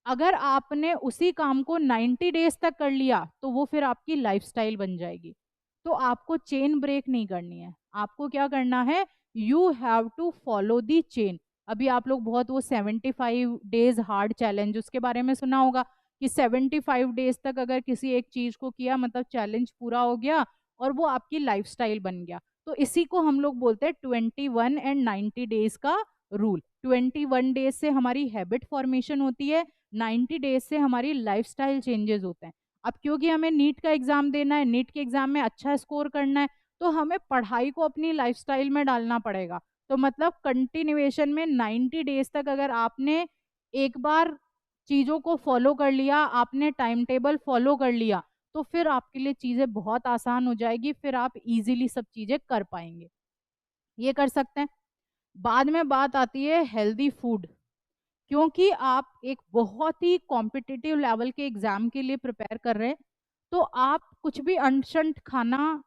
अगर आपने उसी काम को 90 डेज तक कर लिया तो वो फिर आपकी लाइफस्टाइल बन जाएगी। तो आपको चेन ब्रेक नहीं करनी है, आपको क्या करना है, you have to follow the chain. अभी आप लोग बहुत वो 75 डेज हार्ड चैलेंज उसके बारे में सुना होगा कि 75 डेज तक अगर किसी एक चीज को किया मतलब चैलेंज पूरा हो गया और वो आपकी लाइफस्टाइल बन गया। तो इसी को हम लोग बोलते हैं 21 एंड 90 डेज का रूल। 21 डेज से हमारी हैबिट फॉर्मेशन होती है, 90 डेज से हमारी लाइफस्टाइल चेंजेस होते हैं। अब क्योंकि हमें नीट का एग्जाम देना है, नीट के एग्जाम में अच्छा स्कोर करना है, तो हमें पढ़ाई को अपनी लाइफस्टाइल में डालना पड़ेगा। तो मतलब कंटिन्यूएशन में 90 डेज तक अगर आपने एक बार चीजों को फॉलो कर लिया, आपने टाइम टेबल फॉलो कर लिया, तो फिर आपके लिए चीज़ें बहुत आसान हो जाएगी, फिर आप इजीली सब चीज़ें कर पाएंगे। ये कर सकते हैं। बाद में बात आती है हेल्दी फूड। क्योंकि आप एक बहुत ही कॉम्पिटिटिव लेवल के एग्जाम के लिए प्रिपेयर कर रहे हैं, तो आप कुछ भी अनशंट खाना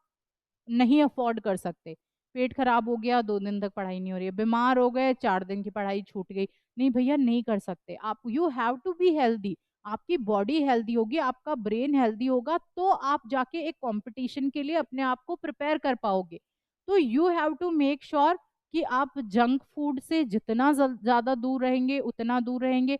नहीं अफोर्ड कर सकते। पेट खराब हो गया, 2 दिन तक पढ़ाई नहीं हो रही है, बीमार हो गए, 4 दिन की पढ़ाई छूट गई, नहीं भैया नहीं कर सकते आप। You have to be healthy. आपकी बॉडी हेल्दी होगी, आपका ब्रेन हेल्दी होगा, तो आप जाके एक कंपटीशन के लिए अपने आप को प्रिपेयर कर पाओगे। तो you have to make sure कि आप जंक फूड से जितना ज्यादा दूर रहेंगे उतना दूर रहेंगे।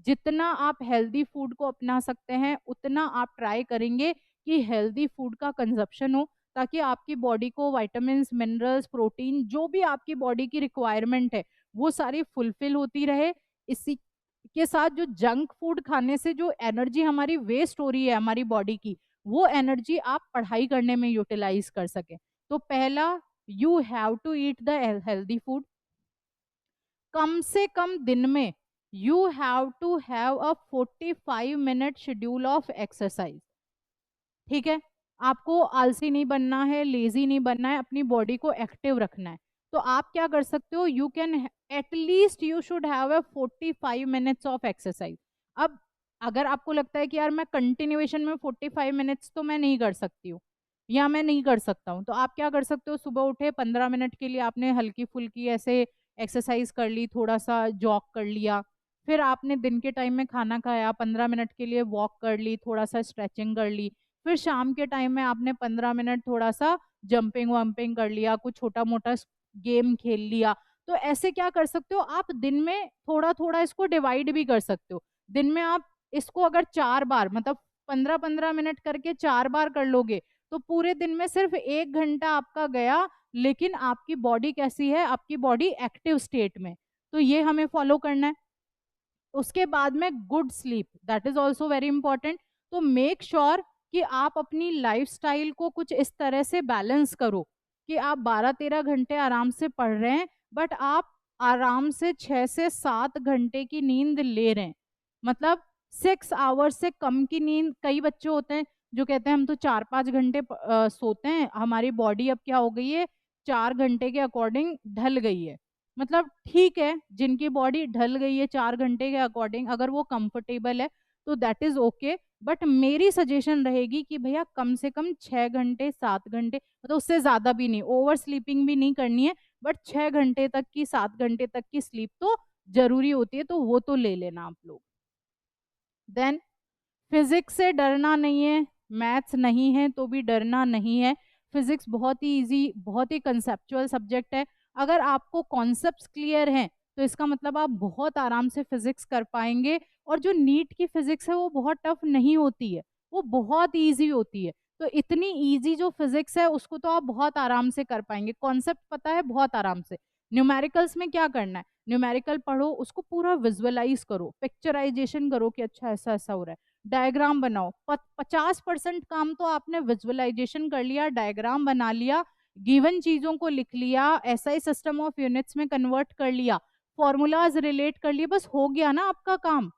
जितना आप हेल्दी फूड को अपना सकते हैं उतना आप ट्राई करेंगे कि हेल्दी फूड का कंजप्शन हो, ताकि आपकी बॉडी को विटामिन्स, मिनरल्स, प्रोटीन, जो भी आपकी बॉडी की रिक्वायरमेंट है वो सारी फुलफिल होती रहे। इसी के साथ जो जंक फूड खाने से जो एनर्जी हमारी वेस्ट हो रही है हमारी बॉडी की, वो एनर्जी आप पढ़ाई करने में यूटिलाइज कर सके। तो पहला, you have to eat the healthy food. कम से कम दिन में you have to have a 45 minute schedule of exercise. ठीक है, आपको आलसी नहीं बनना है, लेजी नहीं बनना है, अपनी बॉडी को एक्टिव रखना है। तो आप क्या कर सकते हो, you can at least you should have a 45 minutes of exercise. अब अगर आपको लगता है कि यार मैं कंटिन्यूएशन में 45 मिनट्स तो मैं नहीं कर सकती हूँ या मैं नहीं कर सकता हूँ, तो आप क्या कर सकते हो, सुबह उठे 15 मिनट के लिए आपने हल्की फुल्की ऐसे एक्सरसाइज कर ली, थोड़ा सा जॉग कर लिया। फिर आपने दिन के टाइम में खाना खाया, 15 मिनट के लिए वॉक कर ली, थोड़ा सा स्ट्रेचिंग कर ली। फिर शाम के टाइम में आपने 15 मिनट थोड़ा सा जंपिंग वंपिंग कर लिया, कुछ छोटा मोटा गेम खेल लिया। तो ऐसे क्या कर सकते हो, आप दिन में थोड़ा थोड़ा इसको डिवाइड भी कर सकते हो। दिन में आप इसको अगर 4 बार, मतलब 15-15 मिनट करके 4 बार कर लोगे, तो पूरे दिन में सिर्फ 1 घंटा आपका गया, लेकिन आपकी बॉडी कैसी है, आपकी बॉडी एक्टिव स्टेट में। तो ये हमें फॉलो करना है। उसके बाद में good sleep, that is also very important. तो मेक श्योर कि आप अपनी लाइफस्टाइल को कुछ इस तरह से बैलेंस करो कि आप 12-13 घंटे आराम से पढ़ रहे हैं, बट आप आराम से 6 से 7 घंटे की नींद ले रहे हैं। मतलब 6 आवर्स से कम की नींद, कई बच्चे होते हैं जो कहते हैं हम तो 4-5 घंटे सोते हैं, हमारी बॉडी अब क्या हो गई है, 4 घंटे के अकॉर्डिंग ढल गई है। मतलब ठीक है, जिनकी बॉडी ढल गई है 4 घंटे के अकॉर्डिंग, अगर वो कंफर्टेबल है तो दैट इज ओके। बट मेरी सजेशन रहेगी कि भैया कम से कम 6 घंटे 7 घंटे, मतलब उससे ज्यादा भी नहीं, ओवर स्लीपिंग भी नहीं करनी है, बट 6 घंटे तक की, 7 घंटे तक की स्लीप तो जरूरी होती है, तो वो तो ले लेना आप लोग। देन फिजिक्स से डरना नहीं है, मैथ्स नहीं है तो भी डरना नहीं है। फिजिक्स बहुत ही इजी, बहुत ही कंसेप्चुअल सब्जेक्ट है। अगर आपको कॉन्सेप्ट्स क्लियर हैं तो इसका मतलब आप बहुत आराम से फिजिक्स कर पाएंगे। और जो नीट की फिजिक्स है वो बहुत टफ नहीं होती है, वो बहुत इजी होती है। तो इतनी इजी जो फिजिक्स है उसको तो आप बहुत आराम से कर पाएंगे, कॉन्सेप्ट पता है बहुत आराम से। न्यूमेरिकल्स में क्या करना है, न्यूमेरिकल पढ़ो, उसको पूरा विजुअलाइज करो, पिक्चराइजेशन करो कि अच्छा ऐसा ऐसा हो रहा है, डायग्राम बनाओ। 50% काम तो आपने विजुअलाइजेशन कर लिया, डायग्राम बना लिया, गिवन चीजों को लिख लिया, एसआई सिस्टम ऑफ यूनिट्स में कन्वर्ट कर लिया, फॉर्मूलाज रिलेट कर लिए, बस हो गया ना आपका काम।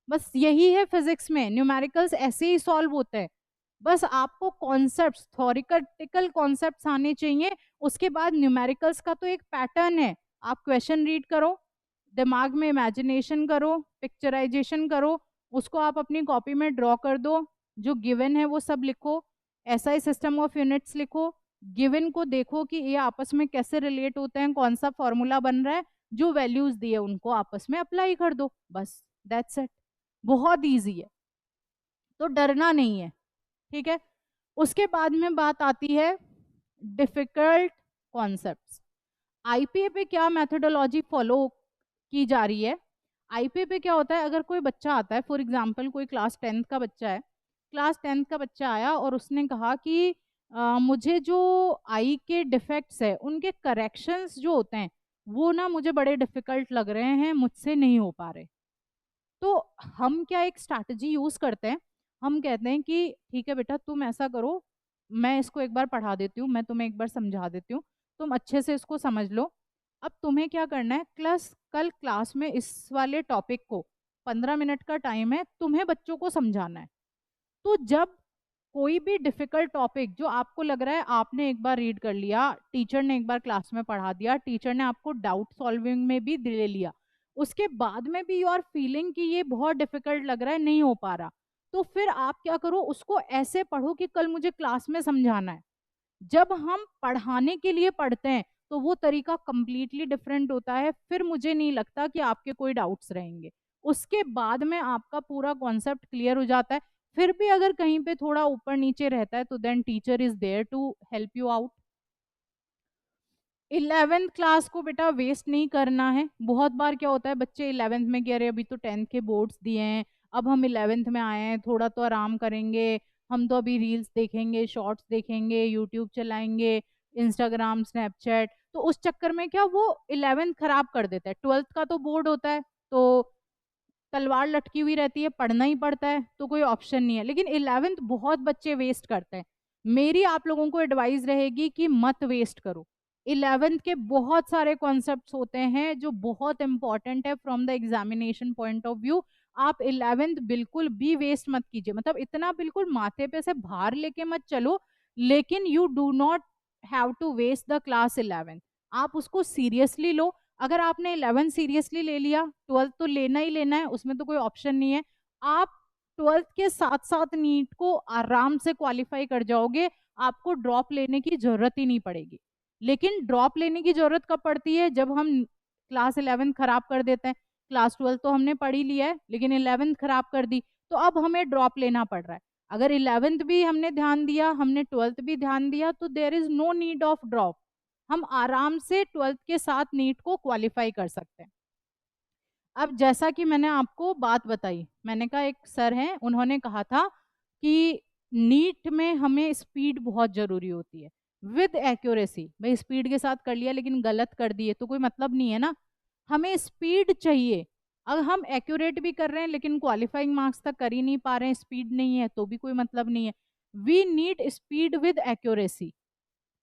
बस यही है फिजिक्स में, न्यूमेरिकल्स ऐसे ही सॉल्व होते हैं। बस आपको कॉन्सेप्ट्स, थ्योरिटिकल कॉन्सेप्ट्स आने चाहिए। उसके बाद न्यूमेरिकल्स का तो एक पैटर्न है, आप क्वेश्चन रीड करो, दिमाग में इमेजिनेशन करो, पिक्चराइजेशन करो, उसको आप अपनी कॉपी में ड्रॉ कर दो, जो गिवन है वो सब लिखो, एसआई सिस्टम ऑफ यूनिट्स लिखो, गिवन को देखो कि ये आपस में कैसे रिलेट होते हैं, कौन सा फॉर्मूला बन रहा है, जो वैल्यूज दिए उनको आपस में अप्लाई कर दो, बस दैट्स इट। बहुत इजी है, तो डरना नहीं है। ठीक है, उसके बाद में बात आती है डिफिकल्ट कॉन्सेप्ट्स। आईपीए पे क्या मेथोडोलॉजी फॉलो की जा रही है। आईपीए पे क्या होता है, अगर कोई बच्चा आता है, फॉर एग्जांपल कोई क्लास 10th का बच्चा है, क्लास 10th का बच्चा आया और उसने कहा कि मुझे जो आई के डिफेक्ट्स है उनके करेक्शंस जो होते हैं वो ना मुझे बड़े डिफिकल्ट लग रहे हैं, मुझसे नहीं हो पा रहे। तो हम क्या एक स्ट्रैटेजी यूज करते हैं, हम कहते हैं कि ठीक है बेटा तुम ऐसा करो, मैं इसको एक बार पढ़ा देती हूँ, मैं तुम्हें एक बार समझा देती हूँ, तुम अच्छे से इसको समझ लो। अब तुम्हें क्या करना है, कल क्लास में इस वाले टॉपिक को 15 मिनट का टाइम है, तुम्हें बच्चों को समझाना है। तो जब कोई भी डिफिकल्ट टॉपिक जो आपको लग रहा है आपने एक बार रीड कर लिया, टीचर ने एक बार क्लास में पढ़ा दिया, टीचर ने आपको डाउट सॉल्विंग में भी ले लिया, उसके बाद में भी यू आर फीलिंग कि ये बहुत डिफिकल्ट लग रहा है, नहीं हो पा रहा, तो फिर आप क्या करो, उसको ऐसे पढ़ो कि कल मुझे क्लास में समझाना है। जब हम पढ़ाने के लिए पढ़ते हैं तो वो तरीका कंप्लीटली डिफरेंट होता है, फिर मुझे नहीं लगता कि आपके कोई डाउट्स रहेंगे। उसके बाद में आपका पूरा कॉन्सेप्ट क्लियर हो जाता है। फिर भी अगर कहीं पे थोड़ा ऊपर नीचे रहता है तो then teacher is there to help you out. 11th class को बेटा वेस्ट नहीं करना है। बहुत बार क्या होता है, बच्चे 11th में कह रहे अभी तो 10th के बोर्ड्स दिए हैं, अब हम 11th में आए हैं, थोड़ा तो आराम करेंगे, हम तो अभी रील्स देखेंगे, शॉर्ट्स देखेंगे, यूट्यूब चलाएंगे, इंस्टाग्राम, स्नैपचैट, तो उस चक्कर में क्या वो 11th खराब कर देता है। 12th का तो बोर्ड होता है, तो तलवार लटकी हुई रहती है, पढ़ना ही पड़ता है, तो कोई ऑप्शन नहीं है। लेकिन 11th बहुत बच्चे वेस्ट करते हैं। मेरी आप लोगों को एडवाइस रहेगी कि मत वेस्ट करो। 11th के बहुत सारे कॉन्सेप्ट्स होते हैं जो बहुत इंपॉर्टेंट है from the examination point of view. आप 11th बिल्कुल भी वेस्ट मत कीजिए, मतलब इतना बिल्कुल माथे पे से भार लेके मत चलो, लेकिन you do not have to waste the class 11th। आप उसको सीरियसली लो। अगर आपने 11 सीरियसली ले लिया, 12th तो लेना ही लेना है, उसमें तो कोई ऑप्शन नहीं है। आप 12th के साथ साथ नीट को आराम से क्वालिफाई कर जाओगे, आपको ड्रॉप लेने की जरूरत ही नहीं पड़ेगी। लेकिन ड्रॉप लेने की जरूरत कब पड़ती है, जब हम क्लास 11 खराब कर देते हैं। क्लास 12 तो हमने पढ़ ही लिया है, लेकिन 11 खराब कर दी, तो अब हमें ड्रॉप लेना पड़ रहा है। अगर 11th भी हमने ध्यान दिया, हमने 12th भी ध्यान दिया, तो there is no need of drop. हम आराम से 12th के साथ नीट को क्वालिफाई कर सकते हैं। अब जैसा कि मैंने आपको बात बताई, मैंने कहा एक सर हैं, उन्होंने कहा था कि नीट में हमें स्पीड बहुत जरूरी होती है विद एक्यूरेसी। भाई स्पीड के साथ कर लिया लेकिन गलत कर दिए तो कोई मतलब नहीं है ना, हमें स्पीड चाहिए। अगर हम एक्यूरेट भी कर रहे हैं लेकिन क्वालिफाइंग मार्क्स तक कर ही नहीं पा रहे हैं, स्पीड नहीं है, तो भी कोई मतलब नहीं है। We need speed with accuracy.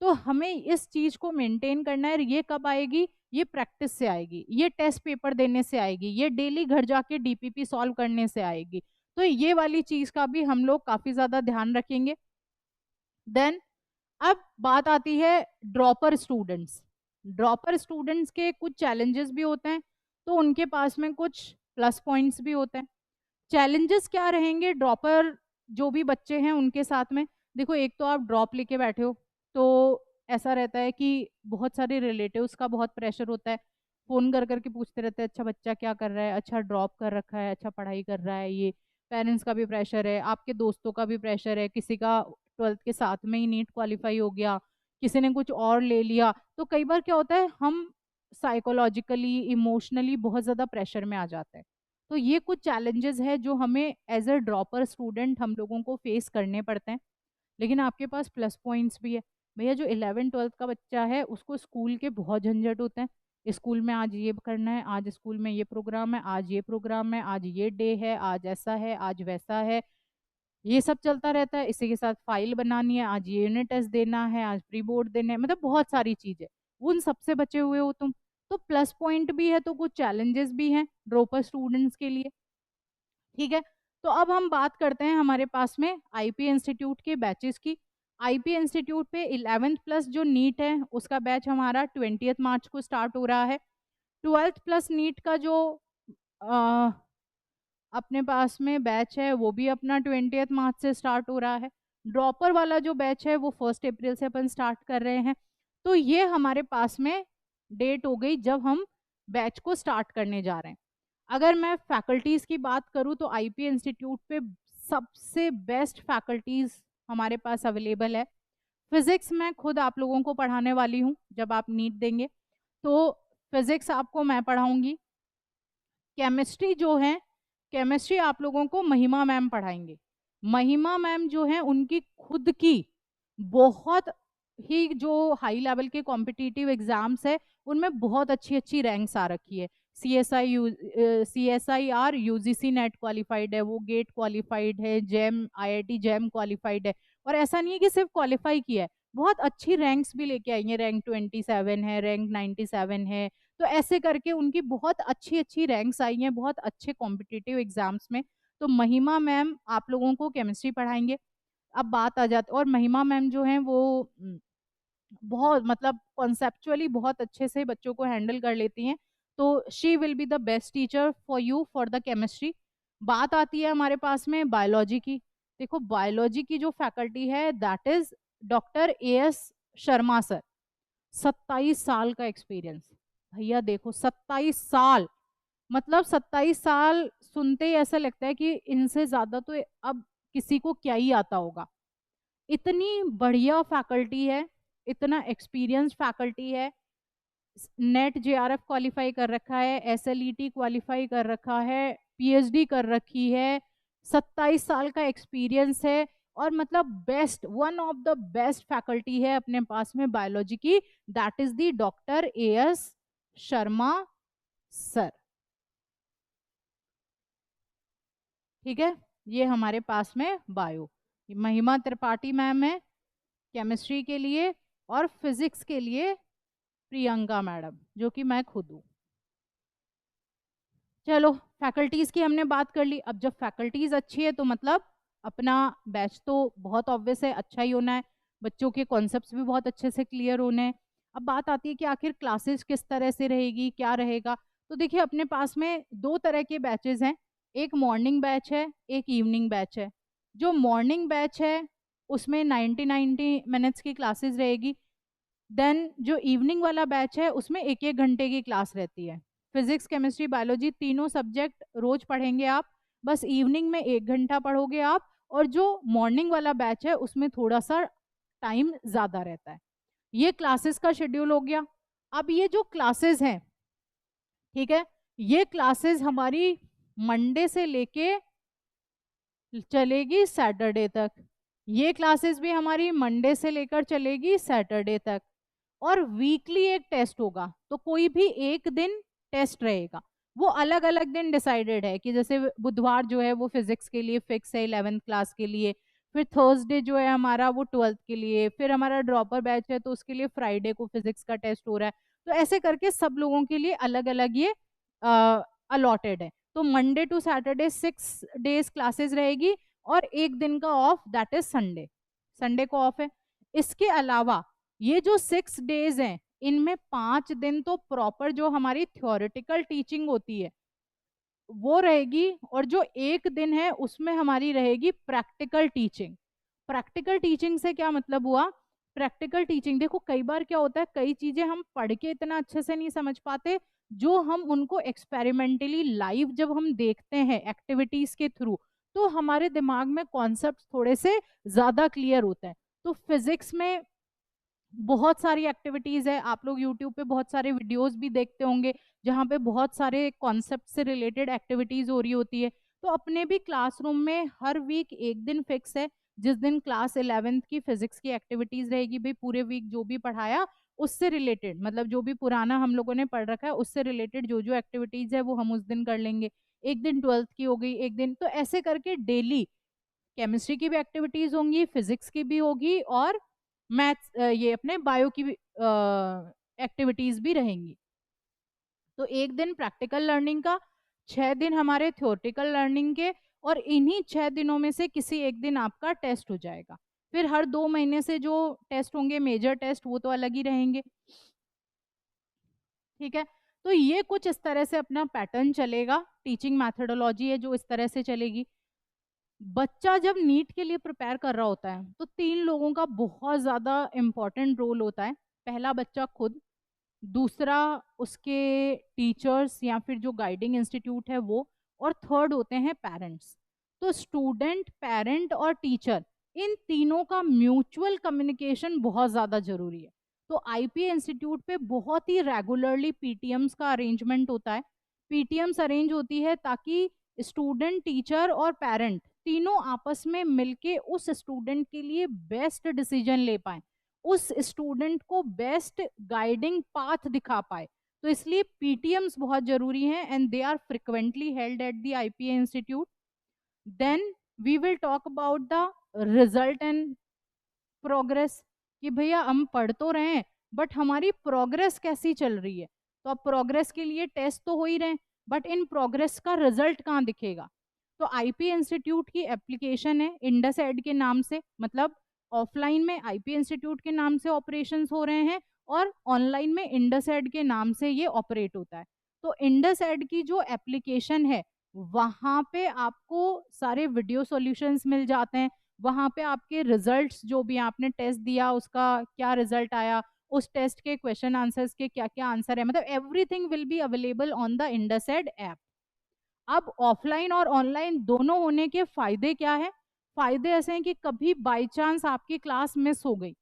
तो हमें इस चीज को मेंटेन करना है। ये कब आएगी, ये प्रैक्टिस से आएगी, ये टेस्ट पेपर देने से आएगी, ये डेली घर जाके डीपीपी सॉल्व करने से आएगी। तो ये वाली चीज का भी हम लोग काफी ज्यादा ध्यान रखेंगे। देन अब बात आती है ड्रॉपर स्टूडेंट्स। ड्रॉपर स्टूडेंट्स के कुछ चैलेंजेस भी होते हैं, तो उनके पास में कुछ प्लस पॉइंट्स भी होते हैं। चैलेंजेस क्या रहेंगे ड्रॉपर जो भी बच्चे हैं उनके साथ में? देखो, एक तो आप ड्रॉप लेके बैठे हो, तो ऐसा रहता है कि बहुत सारे रिलेटिव्स का बहुत प्रेशर होता है, फोन कर करके पूछते रहते हैं, अच्छा बच्चा क्या कर रहा है, अच्छा ड्रॉप कर रखा है, अच्छा पढ़ाई कर रहा है। ये पेरेंट्स का भी प्रेशर है, आपके दोस्तों का भी प्रेशर है, किसी का 12th के साथ में ही नीट क्वालिफाई हो गया, किसी ने कुछ और ले लिया। तो कई बार क्या होता है, हम साइकोलॉजिकली इमोशनली बहुत ज़्यादा प्रेशर में आ जाते हैं। तो ये कुछ चैलेंजेस है जो हमें एज अ ड्रॉपर स्टूडेंट हम लोगों को फेस करने पड़ते हैं। लेकिन आपके पास प्लस पॉइंट्स भी है। भैया जो 11 12th का बच्चा है उसको स्कूल के बहुत झंझट होते हैं। स्कूल में आज ये करना है, आज स्कूल में ये प्रोग्राम है, आज ये प्रोग्राम है, आज ये डे है, आज ऐसा है, आज वैसा है, ये सब चलता रहता है। इसी के साथ फाइल बनानी है, आज ये यूनिट टेस्ट देना है, आज प्री बोर्ड देने हैं, मतलब बहुत सारी चीजें। उन सबसे बचे हुए हो तुम। तो प्लस पॉइंट भी है तो कुछ चैलेंजेस भी हैं ड्रॉपर स्टूडेंट्स के लिए। ठीक है, तो अब हम बात करते हैं हमारे पास में आईपी इंस्टीट्यूट के बैचेस की। आईपी इंस्टीट्यूट पे 11th प्लस जो नीट है उसका बैच हमारा 20 मार्च को स्टार्ट हो रहा है। 12th प्लस नीट का जो अ, अपने पास में बैच है वो भी अपना 20 मार्च से स्टार्ट हो रहा है। ड्रॉपर वाला जो बैच है वो 1 अप्रैल से अपन स्टार्ट कर रहे हैं। तो ये हमारे पास में डेट हो गई जब हम बैच को स्टार्ट करने जा रहे हैं। अगर मैं फैकल्टीज की बात करूं तो आईपी इंस्टीट्यूट पे सबसे बेस्ट फैकल्टीज हमारे पास अवेलेबल है। फिजिक्स मैं खुद आप लोगों को पढ़ाने वाली हूं, जब आप नीट देंगे तो फिजिक्स आपको मैं पढ़ाऊंगी। केमिस्ट्री जो है, केमिस्ट्री आप लोगों को महिमा मैम पढ़ाएंगे। महिमा मैम जो है उनकी खुद की बहुत ही जो हाई लेवल के कॉम्पिटिटिव एग्जाम्स है उनमें बहुत अच्छी अच्छी रैंक्स आ रखी है। CSIR UGC नेट क्वालिफाइड है, वो गेट क्वालिफाइड है, जेम IIT जेम क्वालिफाइड है। और ऐसा नहीं है कि सिर्फ क्वालिफाई किया है, बहुत अच्छी रैंक्स भी लेके आई है, रैंक 27 है, रैंक 97 है। तो ऐसे करके उनकी बहुत अच्छी अच्छी रैंक्स आई हैं बहुत अच्छे कॉम्पिटिटिव एग्जाम्स में। तो महिमा मैम आप लोगों को केमिस्ट्री पढ़ाएंगे। अब बात आ जाती, और महिमा मैम जो हैं वो बहुत मतलब कॉन्सेप्चुअली बहुत अच्छे से बच्चों को हैंडल कर लेती हैं, तो she will be the best teacher for you for the chemistry. बात आती है हमारे पास में बायोलॉजी की। देखो बायोलॉजी की जो फैकल्टी है that is doctor AS Sharma sir. 27 साल का एक्सपीरियंस। भैया देखो 27 साल, मतलब 27 साल सुनते ही ऐसा लगता है कि इनसे ज्यादा तो अब किसी को क्या ही आता होगा। इतनी बढ़िया फैकल्टी है, इतना एक्सपीरियंस फैकल्टी है। नेट JRF क्वालिफाई कर रखा है, SLET क्वालिफाई कर रखा है, PhD कर रखी है, 27 साल का एक्सपीरियंस है, और मतलब best, one of the best faculty है अपने पास में बायोलॉजी की, that is the doctor AS Sharma sir. ठीक है, ये हमारे पास में बायो। महिमा त्रिपाठी मैम है केमिस्ट्री के लिए, और फिजिक्स के लिए प्रियंका मैडम, जो कि मैं खुद हूँ। चलो फैकल्टीज की हमने बात कर ली। अब जब फैकल्टीज अच्छी है तो मतलब अपना बैच तो बहुत ऑब्वियस है अच्छा ही होना है, बच्चों के कॉन्सेप्ट्स भी बहुत अच्छे से क्लियर होने हैं। अब बात आती है कि आखिर क्लासेस किस तरह से रहेगी, क्या रहेगा। तो देखिए अपने पास में दो तरह के बैचेस हैं, एक मॉर्निंग बैच है, एक इवनिंग बैच है। जो मॉर्निंग बैच है उसमें 90 मिनट्स की क्लासेस रहेगी। देन जो इवनिंग वाला बैच है उसमें 1-1 घंटे की क्लास रहती है। फिजिक्स केमिस्ट्री बायोलॉजी तीनों सब्जेक्ट रोज पढ़ेंगे आप, बस इवनिंग में 1 घंटा पढ़ोगे आप। और जो मॉर्निंग वाला बैच है उसमें थोड़ा सा टाइम ज़्यादा रहता है। ये क्लासेस का शेड्यूल हो गया। अब ये जो क्लासेस हैं, ठीक है, ये क्लासेस हमारी मंडे से लेके चलेगी सैटरडे तक। ये क्लासेस भी हमारी मंडे से लेकर चलेगी सैटरडे तक। और वीकली एक टेस्ट होगा, तो कोई भी एक दिन टेस्ट रहेगा। वो अलग अलग दिन डिसाइडेड है कि जैसे बुधवार जो है वो फिजिक्स के लिए फिक्स है 11th क्लास के लिए, फिर थर्सडे जो है हमारा वो 12th के लिए, फिर हमारा ड्रॉपर बैच है तो उसके लिए फ्राइडे को फिजिक्स का टेस्ट हो रहा है। तो ऐसे करके सब लोगों के लिए अलग अलग ये अलॉटेड है। तो Monday to Saturday 6 days classes रहेगी, और एक दिन का off that is Sunday, Sunday को ऑफ है। इसके अलावा ये जो 6 डेज हैं इनमें 5 दिन तो प्रॉपर जो हमारी थ्योरेटिकल टीचिंग होती है वो रहेगी, और जो एक दिन है उसमें हमारी रहेगी प्रैक्टिकल टीचिंग। प्रैक्टिकल टीचिंग से क्या मतलब हुआ, प्रैक्टिकल टीचिंग देखो कई बार क्या होता है, कई चीजें हम पढ़ के इतना अच्छे से नहीं समझ पाते, जो हम उनको एक्सपेरिमेंटली लाइव जब हम देखते हैं एक्टिविटीज के थ्रू, तो हमारे दिमाग में कॉन्सेप्ट थोड़े से ज्यादा क्लियर होते हैं। तो फिजिक्स में बहुत सारी एक्टिविटीज है, आप लोग यूट्यूब पे बहुत सारे वीडियोस भी देखते होंगे जहाँ पे बहुत सारे कॉन्सेप्ट से रिलेटेड एक्टिविटीज हो रही होती है। तो अपने भी क्लासरूम में हर वीक एक दिन फिक्स है जिस दिन क्लास 11th की फिजिक्स की एक्टिविटीज रहेगी। भाई पूरे वीक जो भी पढ़ाया उससे रिलेटेड, मतलब जो भी पुराना हम लोगों ने पढ़ रखा है उससे रिलेटेड जो जो एक्टिविटीज है वो हम उस दिन कर लेंगे। एक दिन 12th की हो गई, एक दिन, तो ऐसे करके डेली केमिस्ट्री की भी एक्टिविटीज होंगी, फिजिक्स की भी होगी, और मैथ्स ये अपने बायो की भी एक्टिविटीज भी रहेंगी। तो एक दिन प्रैक्टिकल लर्निंग का, 6 दिन हमारे थ्योरेटिकल लर्निंग के, और इन्हीं 6 दिनों में से किसी एक दिन आपका टेस्ट हो जाएगा। फिर हर 2 महीने से जो टेस्ट होंगे मेजर टेस्ट वो तो अलग ही रहेंगे। ठीक है, तो ये कुछ इस तरह से अपना पैटर्न चलेगा, टीचिंग मैथडोलॉजी है जो इस तरह से चलेगी। बच्चा जब नीट के लिए प्रिपेयर कर रहा होता है तो 3 लोगों का बहुत ज़्यादा इम्पॉर्टेंट रोल होता है। पहला बच्चा खुद, दूसरा उसके टीचर्स या फिर जो गाइडिंग इंस्टीट्यूट है वो, और थर्ड होते हैं पेरेंट्स। तो स्टूडेंट, पेरेंट और टीचर, इन तीनों का म्यूचुअल कम्युनिकेशन बहुत ज़्यादा जरूरी है। तो आईपीए इंस्टीट्यूट पे बहुत ही रेगुलरली पीटीएम्स का अरेंजमेंट होता है। पीटीएम्स अरेंज होती है ताकि स्टूडेंट, टीचर और पेरेंट तीनों आपस में मिलके उस स्टूडेंट के लिए बेस्ट डिसीजन ले पाए, उस स्टूडेंट को बेस्ट गाइडिंग पाथ दिखा पाए। तो इसलिए पीटीएम्स बहुत जरूरी हैं and they are frequently held at the IPA institute. Then we will talk about the result and progress, कि भैया हम पढ़ तो रहे हैं बट हमारी प्रोग्रेस कैसी चल रही है। तो अब प्रोग्रेस के लिए टेस्ट तो हो ही रहे हैं, बट इन प्रोग्रेस का रिजल्ट कहाँ दिखेगा। तो आईपी इंस्टीट्यूट की एप्लीकेशन है इंडस एड के नाम से, मतलब ऑफलाइन में आईपी इंस्टीट्यूट के नाम से ऑपरेशंस हो रहे हैं और ऑनलाइन में इंडस एड के नाम से ये ऑपरेट होता है। तो इंडस एड की जो एप्लीकेशन है वहां पे आपको सारे वीडियो सॉल्यूशंस मिल जाते हैं, वहां पे आपके रिजल्ट्स जो भी आपने टेस्ट दिया उसका क्या रिजल्ट आया, उस टेस्ट के क्वेश्चन आंसर्स के क्या क्या आंसर है, मतलब everything will be available on the Indus Ed app. अब ऑफलाइन और ऑनलाइन दोनों होने के फायदे क्या है? फायदे ऐसे हैं कि कभी बाई चांस आपकी क्लास मिस हो गई,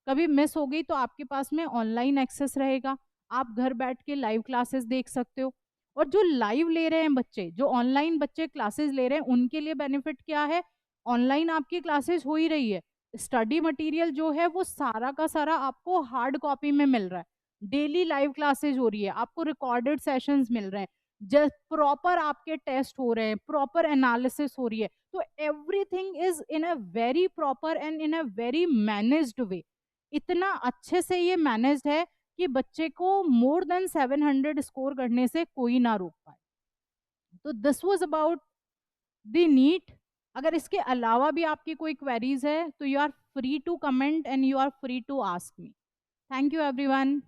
कभी मिस हो गई तो आपके पास में ऑनलाइन एक्सेस रहेगा, आप घर बैठ के लाइव क्लासेस देख सकते हो। और जो लाइव ले रहे हैं बच्चे, जो ऑनलाइन बच्चे क्लासेस ले रहे हैं, उनके लिए बेनिफिट क्या है? ऑनलाइन आपकी क्लासेस हो ही रही है, स्टडी मटेरियल जो है वो सारा का सारा आपको हार्ड कॉपी में मिल रहा है, डेली लाइव क्लासेस हो रही है, आपको रिकॉर्डेड सेशंस मिल रहे हैं, जस्ट प्रॉपर आपके टेस्ट हो रहे हैं, प्रॉपर एनालिसिस हो रही है। तो everything is in a very proper and in a very managed way. इतना अच्छे से ये मैनेज्ड है कि बच्चे को मोर देन 700 स्कोर करने से कोई ना रोक पाए। तो this was about the NEET. अगर इसके अलावा भी आपकी कोई क्वेरीज है तो you are free to comment and you are free to ask me. Thank you everyone.